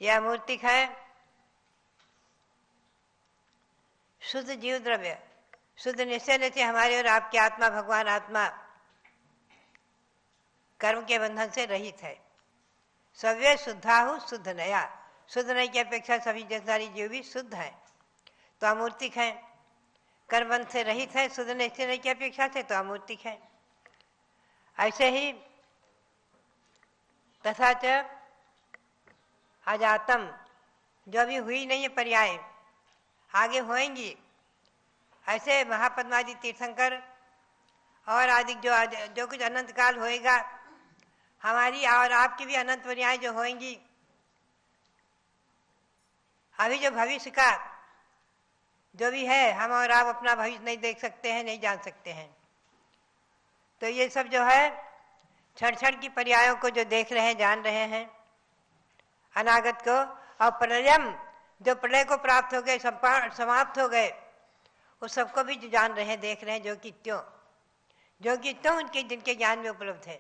यह मूर्तिक है। शुद्ध जीव द्रव्य शुद्ध निश्चय से हमारे और आपकी आत्मा, भगवान आत्मा कर्म के बंधन से रहित है। सव्य शुद्धाहु शुद्ध नया, शुद्ध नई की अपेक्षा सभी संसारी जीव भी शुद्ध है, तो अमूर्तिक है। कर्म बंध से रहित है, शुद्ध निश्चय नई की अपेक्षा से, तो अमूर्तिक है। ऐसे ही तथा च अजातम, जो भी हुई नहीं है पर्याय, आगे होएंगी। ऐसे महापद्मादि तीर्थंकर और आदि जो कुछ अनंत काल होएगा, हमारी और आपकी भी अनंत पर्याय जो होएंगी। अभी जो भविष्य का जो भी है, हम और आप अपना भविष्य नहीं देख सकते हैं, नहीं जान सकते हैं। तो ये सब जो है क्षण क्षण की पर्यायों को जो देख रहे हैं, जान रहे हैं, अनागत को। और प्रलयम, जो प्रलय को प्राप्त हो गए, समाप्त हो गए, उस सबको भी जो जान रहे हैं, देख रहे हैं, जो कि त्यों उनके जिनके ज्ञान में उपलब्ध है।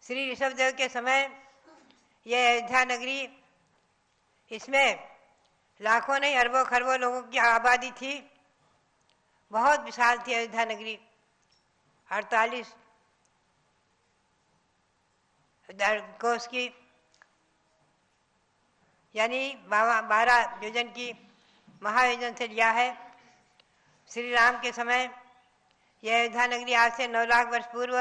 श्री ऋषभदेव के समय ये अयोध्या नगरी, इसमें लाखों नहीं अरबों खरबों लोगों की आबादी थी, बहुत विशाल थी अयोध्या नगरी। 48 कोस की यानी 12 योजन की महायोजन से लिया है। श्री राम के समय यह अयोध्या नगरी आज से 9 लाख वर्ष पूर्व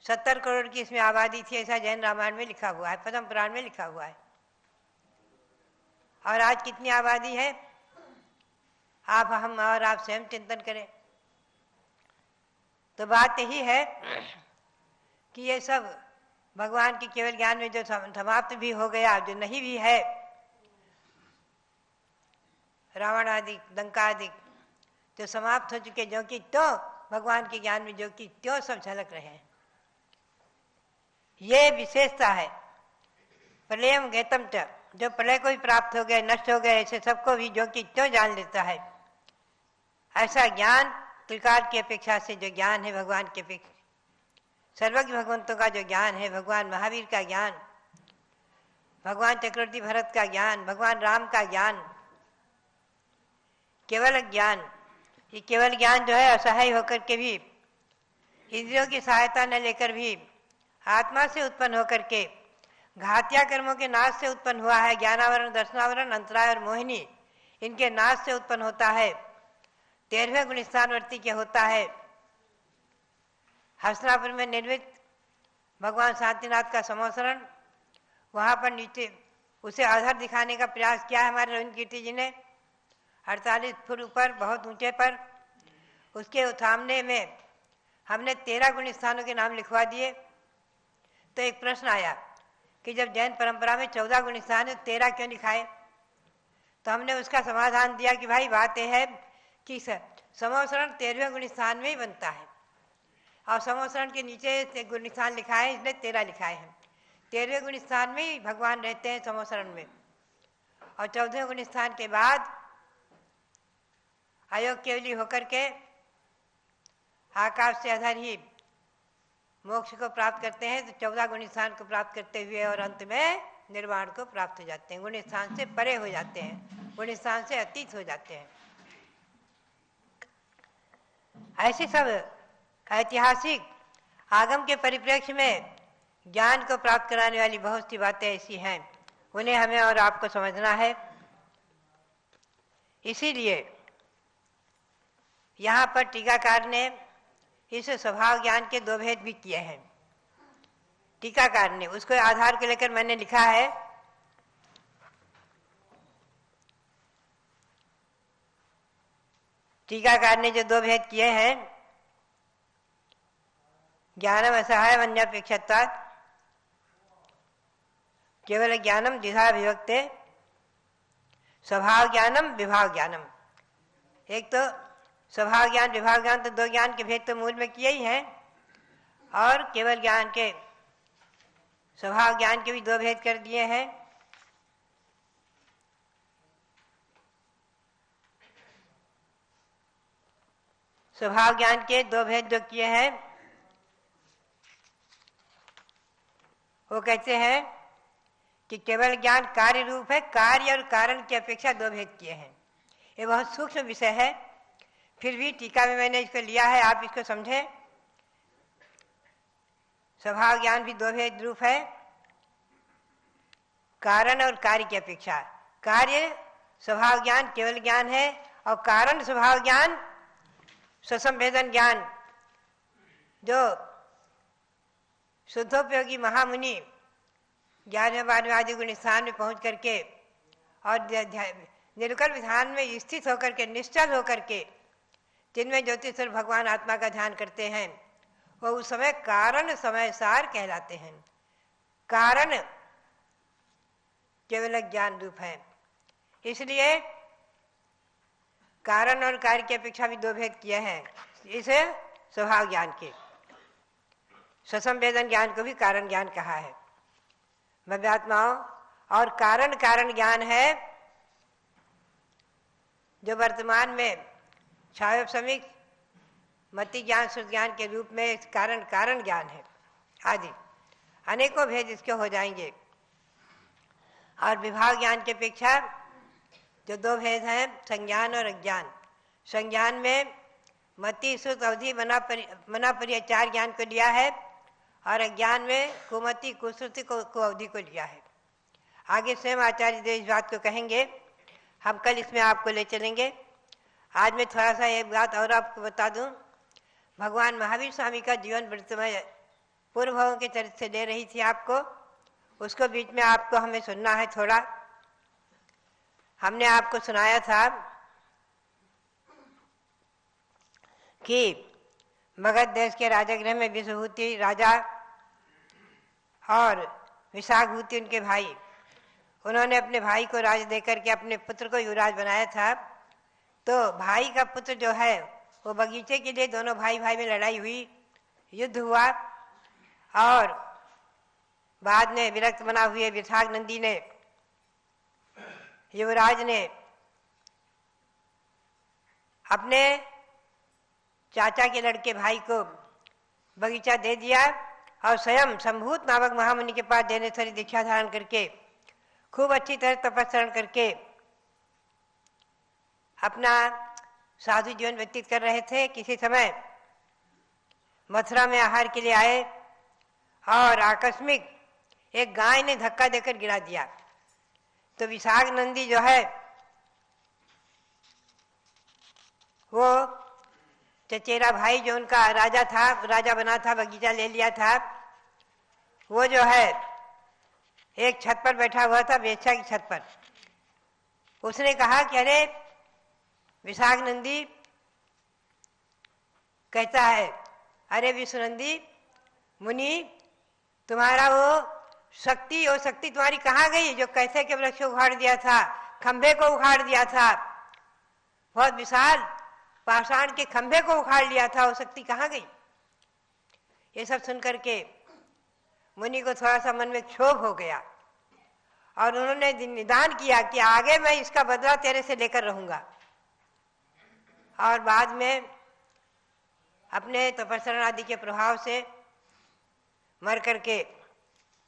70 करोड़ की इसमें आबादी थी, ऐसा जैन रामायण में लिखा हुआ है, पद्म पुराण में लिखा हुआ है। और आज कितनी आबादी है, आप हम और आप स्वयं चिंतन करें। तो बात यही है कि ये सब भगवान के केवल ज्ञान में जो समाप्त भी हो गया, जो नहीं भी है, रावण आदि लंका आदि जो समाप्त हो चुके, जो कि तो भगवान के ज्ञान में जो कि त्यों सब झलक रहे हैं। ये विशेषता है। प्रलयम गैतम च, जो प्रलय को भी प्राप्त हो गए, नष्ट हो गए, ऐसे सबको भी जो कि त्यों जान लेता है। ऐसा ज्ञान त्रिकाल की अपेक्षा से जो ज्ञान है भगवान के अपेक्षा, सर्वज्ञ भगवंतों का जो ज्ञान है, भगवान महावीर का ज्ञान, भगवान चक्रवर्ती भरत का ज्ञान, भगवान राम का ज्ञान, केवल ज्ञान, ये केवल ज्ञान जो है असहाय होकर के भी, इंद्रियों की सहायता न लेकर भी, आत्मा से उत्पन्न होकर के, घातिया कर्मों के नाश से उत्पन्न हुआ है। ज्ञानावरण, दर्शनावरण, अंतराय और मोहिनी, इनके नाश से उत्पन्न होता है। 13वें गुण स्थानवर्ती के होता है। हस्तिनापुर में निर्मित भगवान शांतिनाथ का समोसरण, वहाँ पर नीचे उसे आधार दिखाने का प्रयास किया है हमारे रविंद्र कीर्ति जी ने, 48 फुट ऊपर, बहुत ऊंचे पर। उसके सामने में हमने 13 गुण स्थानों के नाम लिखवा दिए। तो एक प्रश्न आया कि जब जैन परंपरा में 14 गुण स्थान है, 13 क्यों लिखाए? तो हमने उसका समाधान दिया कि भाई बात यह है कि समोसरण 13वें गुण स्थान में ही बनता है, और समोसरण के नीचे गुण स्थान लिखा है, इसलिए 13 लिखाए हैं। 13वें गुण स्थान में ही भगवान रहते हैं समोसरण में, और 14वें गुण स्थान के बाद अयोग केवली होकर के आकाश से अधर ही मोक्ष को प्राप्त करते हैं। तो 14 गुण स्थान को प्राप्त करते हुए और अंत में निर्वाण को प्राप्त हो जाते हैं, गुण स्थान से परे हो जाते हैं, गुण स्थान से अतीत हो जाते हैं। ऐसे सब ऐतिहासिक आगम के परिप्रेक्ष्य में ज्ञान को प्राप्त कराने वाली बहुत सी बातें ऐसी हैं, उन्हें हमें और आपको समझना है। इसीलिए यहाँ पर टीकाकार ने इस स्वभाव ज्ञान के 2 भेद भी किए हैं। टीकाकार ने उसको आधार को लेकर मैंने लिखा है, टीकाकार ने जो 2 भेद किए हैं, ज्ञानम असहाय वन्यापेक्षत्वात्, केवल ज्ञानम द्विधा विभक्ते, स्वभाव ज्ञानम विभाग ज्ञानम। एक तो स्वभाव ज्ञान, विभाग ज्ञान, तो 2 ज्ञान के भेद तो मूल में किए ही हैं, और केवल ज्ञान के, स्वभाव ज्ञान के भी 2 भेद कर दिए हैं। स्वभाव ज्ञान के 2 भेद जो किए हैं, वो कहते हैं कि केवल ज्ञान कार्य रूप है, कार्य और कारण की अपेक्षा 2 भेद किए हैं। ये बहुत सूक्ष्म विषय है, फिर भी टीका में मैंने इसको लिया है, आप इसको समझें। स्वभाव ज्ञान भी 2 भेद रूप है, कारण और कार्य की अपेक्षा। कार्य स्वभाव ज्ञान केवल ज्ञान है, और कारण स्वभाव ज्ञान स्वसंवेदन ज्ञान, जो शुद्धोपयोगी महामुनि 11वें 12वें आदि गुण स्थान में पहुंच करके और निरुकल विधान में स्थित होकर के, निश्चल होकर के, जिनमें ज्योतिषर भगवान आत्मा का ध्यान करते हैं, वो उस समय कारण समय सार कहलाते हैं। कारण केवल ज्ञान रूप है, इसलिए कारण और कार्य की अपेक्षा भी 2 भेद किए हैं। इसे स्वभाव ज्ञान के, स्वसंवेदन ज्ञान को भी कारण ज्ञान कहा है। भव्यात्माओं, और कारण कारण ज्ञान है जो वर्तमान में छायोपशमिक मति ज्ञान, श्रुत ज्ञान के रूप में कारण कारण ज्ञान है आदि अनेकों भेद इसके हो जाएंगे। और विभाग ज्ञान की अपेक्षा जो 2 भेद हैं, संज्ञान और अज्ञान। संज्ञान में मति, श्रुत, अवधि, मना परिचय 4 ज्ञान को लिया है, और अज्ञान में कुमति कुश्रुति को अवधि को लिया है। आगे स्वयं आचार्य देव इस बात को कहेंगे, हम कल इसमें आपको ले चलेंगे। आज मैं थोड़ा सा एक बात और आपको बता दूं। भगवान महावीर स्वामी का जीवन वृत्तमय पूर्व भावों के चरित्र से दे रही थी आपको, उसको बीच में आपको हमें सुनना है थोड़ा। हमने आपको सुनाया था कि मगध देश के राजगृह में विश्वभूति राजा और विशाखभूति उनके भाई, उन्होंने अपने भाई को राज देकर के अपने पुत्र को युवराज बनाया था। तो भाई का पुत्र जो है वो बगीचे के लिए, दोनों भाई भाई में लड़ाई हुई, युद्ध हुआ और बाद में विरक्त बना हुए विशाख नंदी ने, युवराज ने अपने चाचा के लड़के भाई को बगीचा दे दिया और स्वयं संभूत नामक महामुनि के पास जैनेश्वरी दीक्षा धारण करके खूब अच्छी तरह तपस्या करके अपना साधु जीवन व्यतीत कर रहे थे। किसी समय मथुरा में आहार के लिए आए और आकस्मिक एक गाय ने धक्का देकर गिरा दिया। तो विशाख नंदी जो है वो चचेरा भाई जो उनका राजा था, राजा बना था, बगीचा ले लिया था, वो जो है एक छत पर बैठा हुआ था, वेश्या की छत पर। उसने कहा कि अरे विशाख नंदी कहता है, अरे विष्णुनंदी मुनि, तुम्हारा वो शक्ति तुम्हारी कहाँ गई जो कैसे के वृक्ष उखाड़ दिया था, खंभे को उखाड़ दिया था, बहुत विशाल पाषाण के खंभे को उखाड़ लिया था, वो शक्ति कहाँ गई? ये सब सुनकर के मुनि को थोड़ा सा मन में क्षोभ हो गया और उन्होंने निदान किया कि आगे मैं इसका बदला तेरे से लेकर रहूंगा। और बाद में अपने तपस्या आदि के प्रभाव से मर करके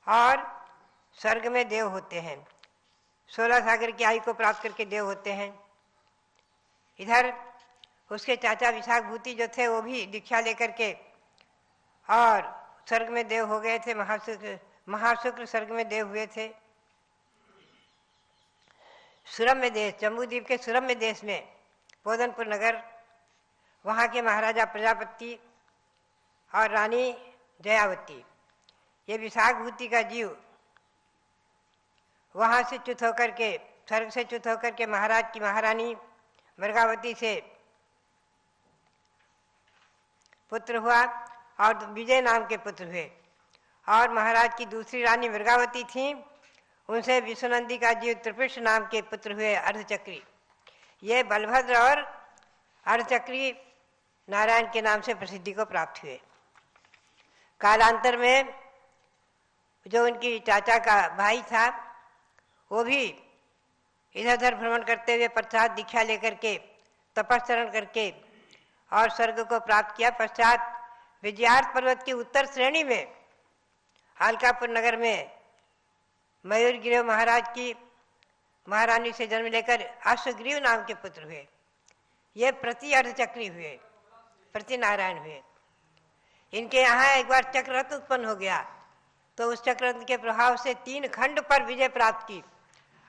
और स्वर्ग में देव होते हैं, 16 सागर की आयु को प्राप्त करके देव होते हैं। इधर उसके चाचा विशाखभूति जो थे वो भी दीक्षा लेकर के और स्वर्ग में देव हो गए थे, महाशुक्र स्वर्ग में देव हुए थे। सुरम्य देश, जम्बूद्वीप के सुरम्य देश में पोदनपुर नगर, वहाँ के महाराजा प्रजापति और रानी जयावती, ये विशाखभूति का जीव वहाँ से च्युत होकर के, स्वर्ग से च्युत होकर के महाराज की महारानी मृगावती से पुत्र हुआ और विजय नाम के पुत्र हुए। और महाराज की दूसरी रानी मृगावती थी, उनसे विष्णुनंदी का जीव त्रिपुष्ट नाम के पुत्र हुए, अर्धचक्री। ये बलभद्र और अर्धचक्री नारायण के नाम से प्रसिद्धि को प्राप्त हुए। कालांतर में जो उनकी चाचा का भाई था वो भी इधर उधर भ्रमण करते हुए पश्चात दीक्षा लेकर के तपस्चरण करके और स्वर्ग को प्राप्त किया। पश्चात विजयार्थ पर्वत की उत्तर श्रेणी में अलकापुर नगर में मयूरगिरी महाराज की महारानी से जन्म लेकर अश्वग्रीव नाम के पुत्र हुए। ये प्रति अर्धचक्री हुए, प्रति नारायण हुए। इनके यहाँ एक बार चक्ररथ उत्पन्न हो गया तो उस चक्ररथ के प्रभाव से 3 खंड पर विजय प्राप्त की,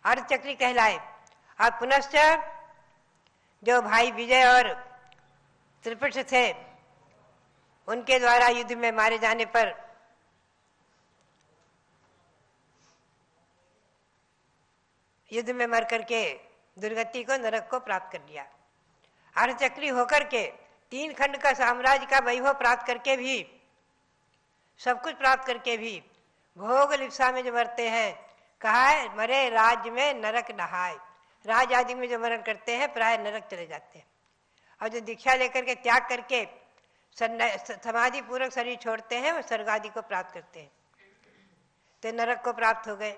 अर्धचक्री कहलाए। और पुनश्च जो भाई विजय और त्रिपुट थे उनके द्वारा युद्ध में मारे जाने पर युद्ध में मर करके दुर्गति को, नरक को प्राप्त कर लिया। अर्धचक्री होकर के 3 खंड का साम्राज्य का वैभव प्राप्त करके भी, सब कुछ प्राप्त करके भी भोग लिप्सा में जो मरते हैं, कहा है मरे राज्य में नरक नहाय। राज आदि में जो मरण करते हैं प्राय नरक चले जाते हैं। और जो दीक्षा लेकर के त्याग करके समाधि पूर्वक शरीर छोड़ते हैं वो स्वर्ग आदि को प्राप्त करते हैं, तो नरक को प्राप्त हो गए।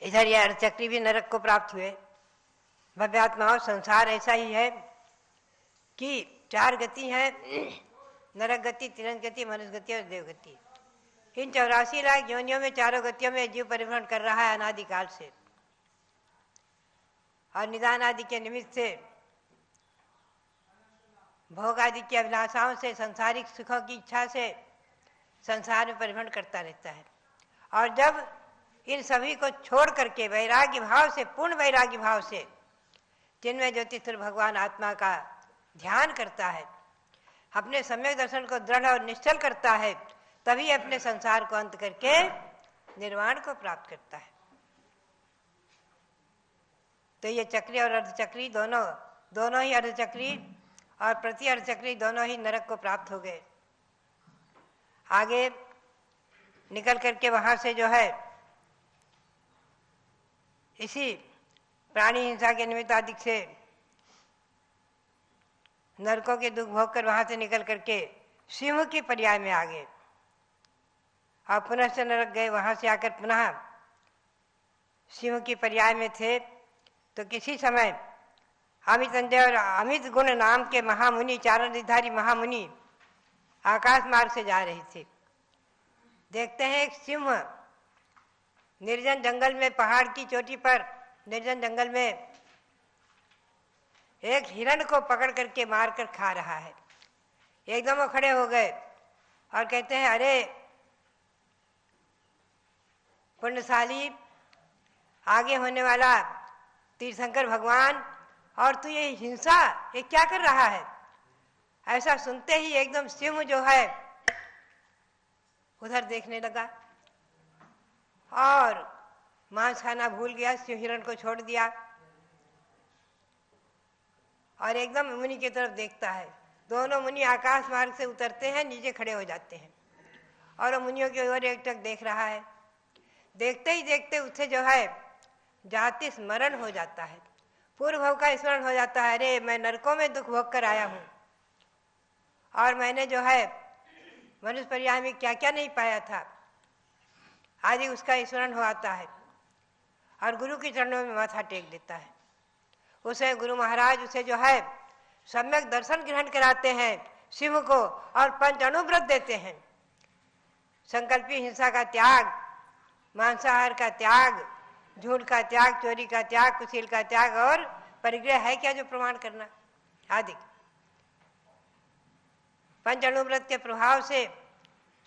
इधर यह अर्धचक्री भी नरक को प्राप्त हुए। भव्यात्माओं, संसार ऐसा ही है कि 4 गति हैं, नरक गति, तिरंग गति, मनुष्य गति और देव गति। इन 84 लाख योनियों में चारों गतियों में जीव परिभ्रमण कर रहा है अनादिकाल से। और निदान आदि के निमित्त से भोग आदि की अभिलाषाओं से, संसारिक सुखों की इच्छा से संसार में परिभ्रमण करता रहता है। और जब इन सभी को छोड़ करके वैराग्य भाव से, पूर्ण वैराग्य भाव से जिनमें ज्योति स्वरूप भगवान आत्मा का ध्यान करता है, अपने सम्यक दर्शन को दृढ़ और निश्चल करता है, तभी अपने संसार को अंत करके निर्वाण को प्राप्त करता है। तो ये चक्री और अर्धचक्री दोनों ही अर्धचक्री और प्रति अर्धचक्री दोनों ही नरक को प्राप्त हो गए। आगे निकल करके वहां से जो है इसी प्राणी हिंसा के निमित्त आदि से नरकों के दुख भोग कर वहां से निकल करके सिंह की पर्याय में आ गए और पुनः से नरक गए। वहां से आकर पुनः सिंह की पर्याय में थे तो किसी समय अमित संजय और अमित गुण नाम के महामुनि, चारणधारी महामुनि आकाश मार्ग से जा रहे थे। देखते हैं एक सिंह निर्जन जंगल में, पहाड़ की चोटी पर निर्जन जंगल में एक हिरण को पकड़ करके मार कर खा रहा है। एकदम वो खड़े हो गए और कहते हैं, अरे पुण्यशाली आगे होने वाला तीर्थंकर भगवान, और तू ये हिंसा ये क्या कर रहा है? ऐसा सुनते ही एकदम सिंह जो है उधर देखने लगा और मांस खाना भूल गया, सिंह हिरण को छोड़ दिया और एकदम मुनि की तरफ देखता है। दोनों मुनि आकाश मार्ग से उतरते हैं, नीचे खड़े हो जाते हैं और वो मुनियों की ओर एकटक देख रहा है। देखते ही देखते उससे जो है जाति स्मरण हो जाता है, पूर्व भव का स्मरण हो जाता है। अरे मैं नरकों में दुख भोग कर आया हूँ और मैंने जो है मनुष्य पर्याय में क्या क्या नहीं पाया था, आदि उसका स्मरण हो आता है और गुरु के चरणों में माथा टेक देता है। उसे गुरु महाराज उसे जो है सम्यक दर्शन ग्रहण कराते हैं शिव को और पंच अनुव्रत देते हैं। संकल्पी हिंसा का त्याग, मांसाहार का त्याग, झूठ का त्याग, चोरी का त्याग, कुशील का त्याग और परिग्रह है क्या जो प्रमाण करना आदि। पंच अनुव्रत के प्रभाव से,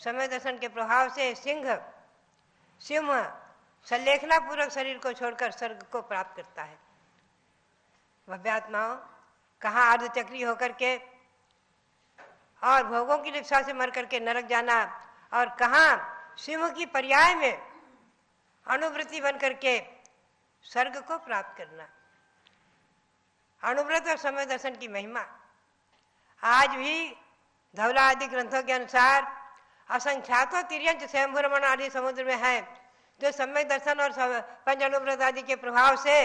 समय दर्शन के प्रभाव से सिंह संलेखना पूर्वक शरीर को छोड़कर स्वर्ग को प्राप्त करता है। भव्यात्माओं, कहाँ अर्धचक्री होकर के और भोगों की लिप्सा से मर करके नरक जाना और कहाँ सिंह की पर्याय में अनुवृत्ति बन करके स्वर्ग को प्राप्त करना। अनुव्रत और समय दर्शन की महिमा आज भी धवला आदि ग्रंथों के अनुसार असंख्यातों तिर्यंच स्वयंभूरमण आदि समुद्र में है, जो सम्यक दर्शन और पंच अनुव्रत आदि के प्रभाव से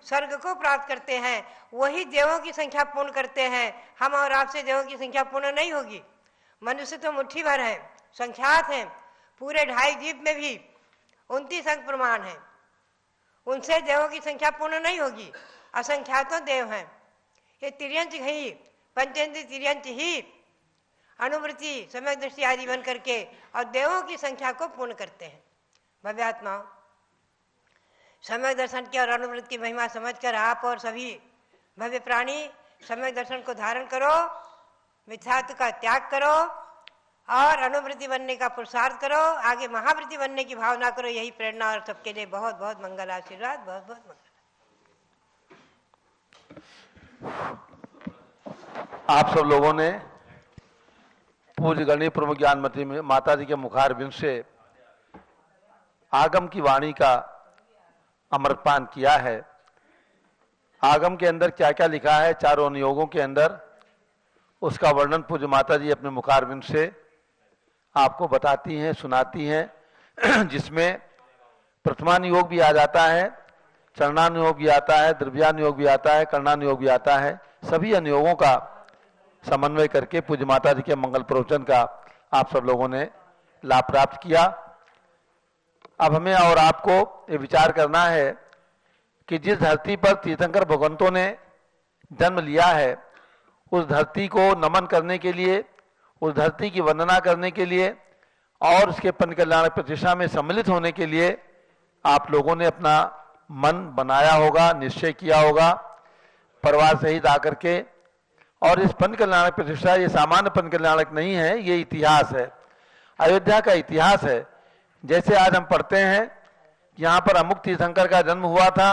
स्वर्ग को प्राप्त करते हैं। वही देवों की संख्या पूर्ण करते हैं। हम और आपसे देवों की संख्या पूर्ण नहीं होगी। मनुष्य तो मुट्ठी भर है, संख्यात हैं। पूरे 2.5 द्वीप में भी 29 अंक प्रमाण है, उनसे देवों की संख्या पूर्ण नहीं होगी। असंख्यातों देव हैं। ये तिर्यंच ही, पंचेंद्रिय तिर्यंच ही अनुवृत्ति, सम्यक दृष्टि आदि बन करके और देवों की संख्या को पूर्ण करते हैं। भव्यात्माओं, सम्यक दर्शन की और अनुवृत्ति की महिमा समझकर आप और सभी भव्य प्राणी सम्यक दर्शन को धारण करो, मिथ्यात्व का त्याग करो और अनुवृत्ति बनने का पुरुषार्थ करो, आगे महावृत्ति बनने की भावना करो। यही प्रेरणा और सबके लिए बहुत बहुत मंगल आशीर्वाद। बहुत बहुत मंगल। आप सब लोगों ने पूज्य गणेश प्रमुख ज्ञानमती में माता जी के मुखारबिंद से आगम की वाणी का अमृतपान किया है। आगम के अंदर क्या क्या लिखा है चारों अनुयोगों के अंदर, उसका वर्णन पूज्य माता जी अपने मुखारबिंद से आपको बताती हैं, सुनाती हैं, जिसमें प्रथमानुयोग भी आ जाता है, चरणानुयोग भी आता है, द्रव्यानुयोग भी आता है, कर्णानुयोग भी आता है। सभी अनुयोगों का समन्वय करके पूज्य माता जी के मंगल प्रवचन का आप सब लोगों ने लाभ प्राप्त किया। अब हमें और आपको ये विचार करना है कि जिस धरती पर तीर्थंकर भगवंतों ने जन्म लिया है, उस धरती को नमन करने के लिए, उस धरती की वंदना करने के लिए और उसके पंच कल्याण प्रतिष्ठा में सम्मिलित होने के लिए आप लोगों ने अपना मन बनाया होगा, निश्चय किया होगा, परिवार सहित आकर के और इस पंच कल्याणक प्रतिष्ठा ये सामान्य पंच कल्याणक नहीं है, ये इतिहास है, अयोध्या का इतिहास है। जैसे आज हम पढ़ते हैं यहाँ पर अमुक तीर्थंकर का जन्म हुआ था,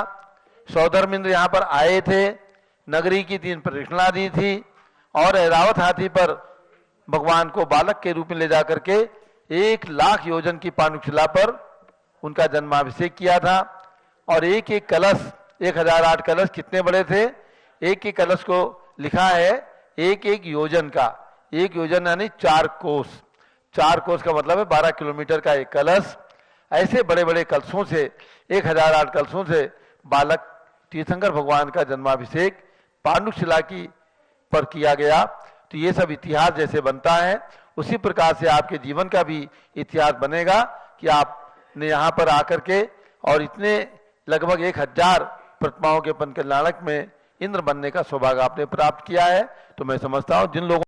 सौधर्मेंद्र यहाँ पर आए थे, नगरी की 3 प्रदक्षिणा दी थी और ऐरावत हाथी पर भगवान को बालक के रूप में ले जाकर के 1 लाख योजन की पानुशिला पर उनका जन्माभिषेक किया था। और एक एक कलश, 1008 कलश कितने बड़े थे, एक एक कलश को लिखा है 1 योजन का, 1 योजन यानी 4 कोस, 4 कोस का मतलब है 12 किलोमीटर का एक कलश। ऐसे बड़े बड़े कलशों से, 1008 कलशों से बालक तीर्थंकर भगवान का जन्माभिषेक पांडुशिला की पर किया गया। तो ये सब इतिहास जैसे बनता है, उसी प्रकार से आपके जीवन का भी इतिहास बनेगा कि आपने यहाँ पर आकर के और इतने लगभग 1000 प्रतिमाओं के पंच कल्याणक में इंद्र बनने का सौभाग्य आपने प्राप्त किया है। तो मैं समझता हूँ जिन लोगों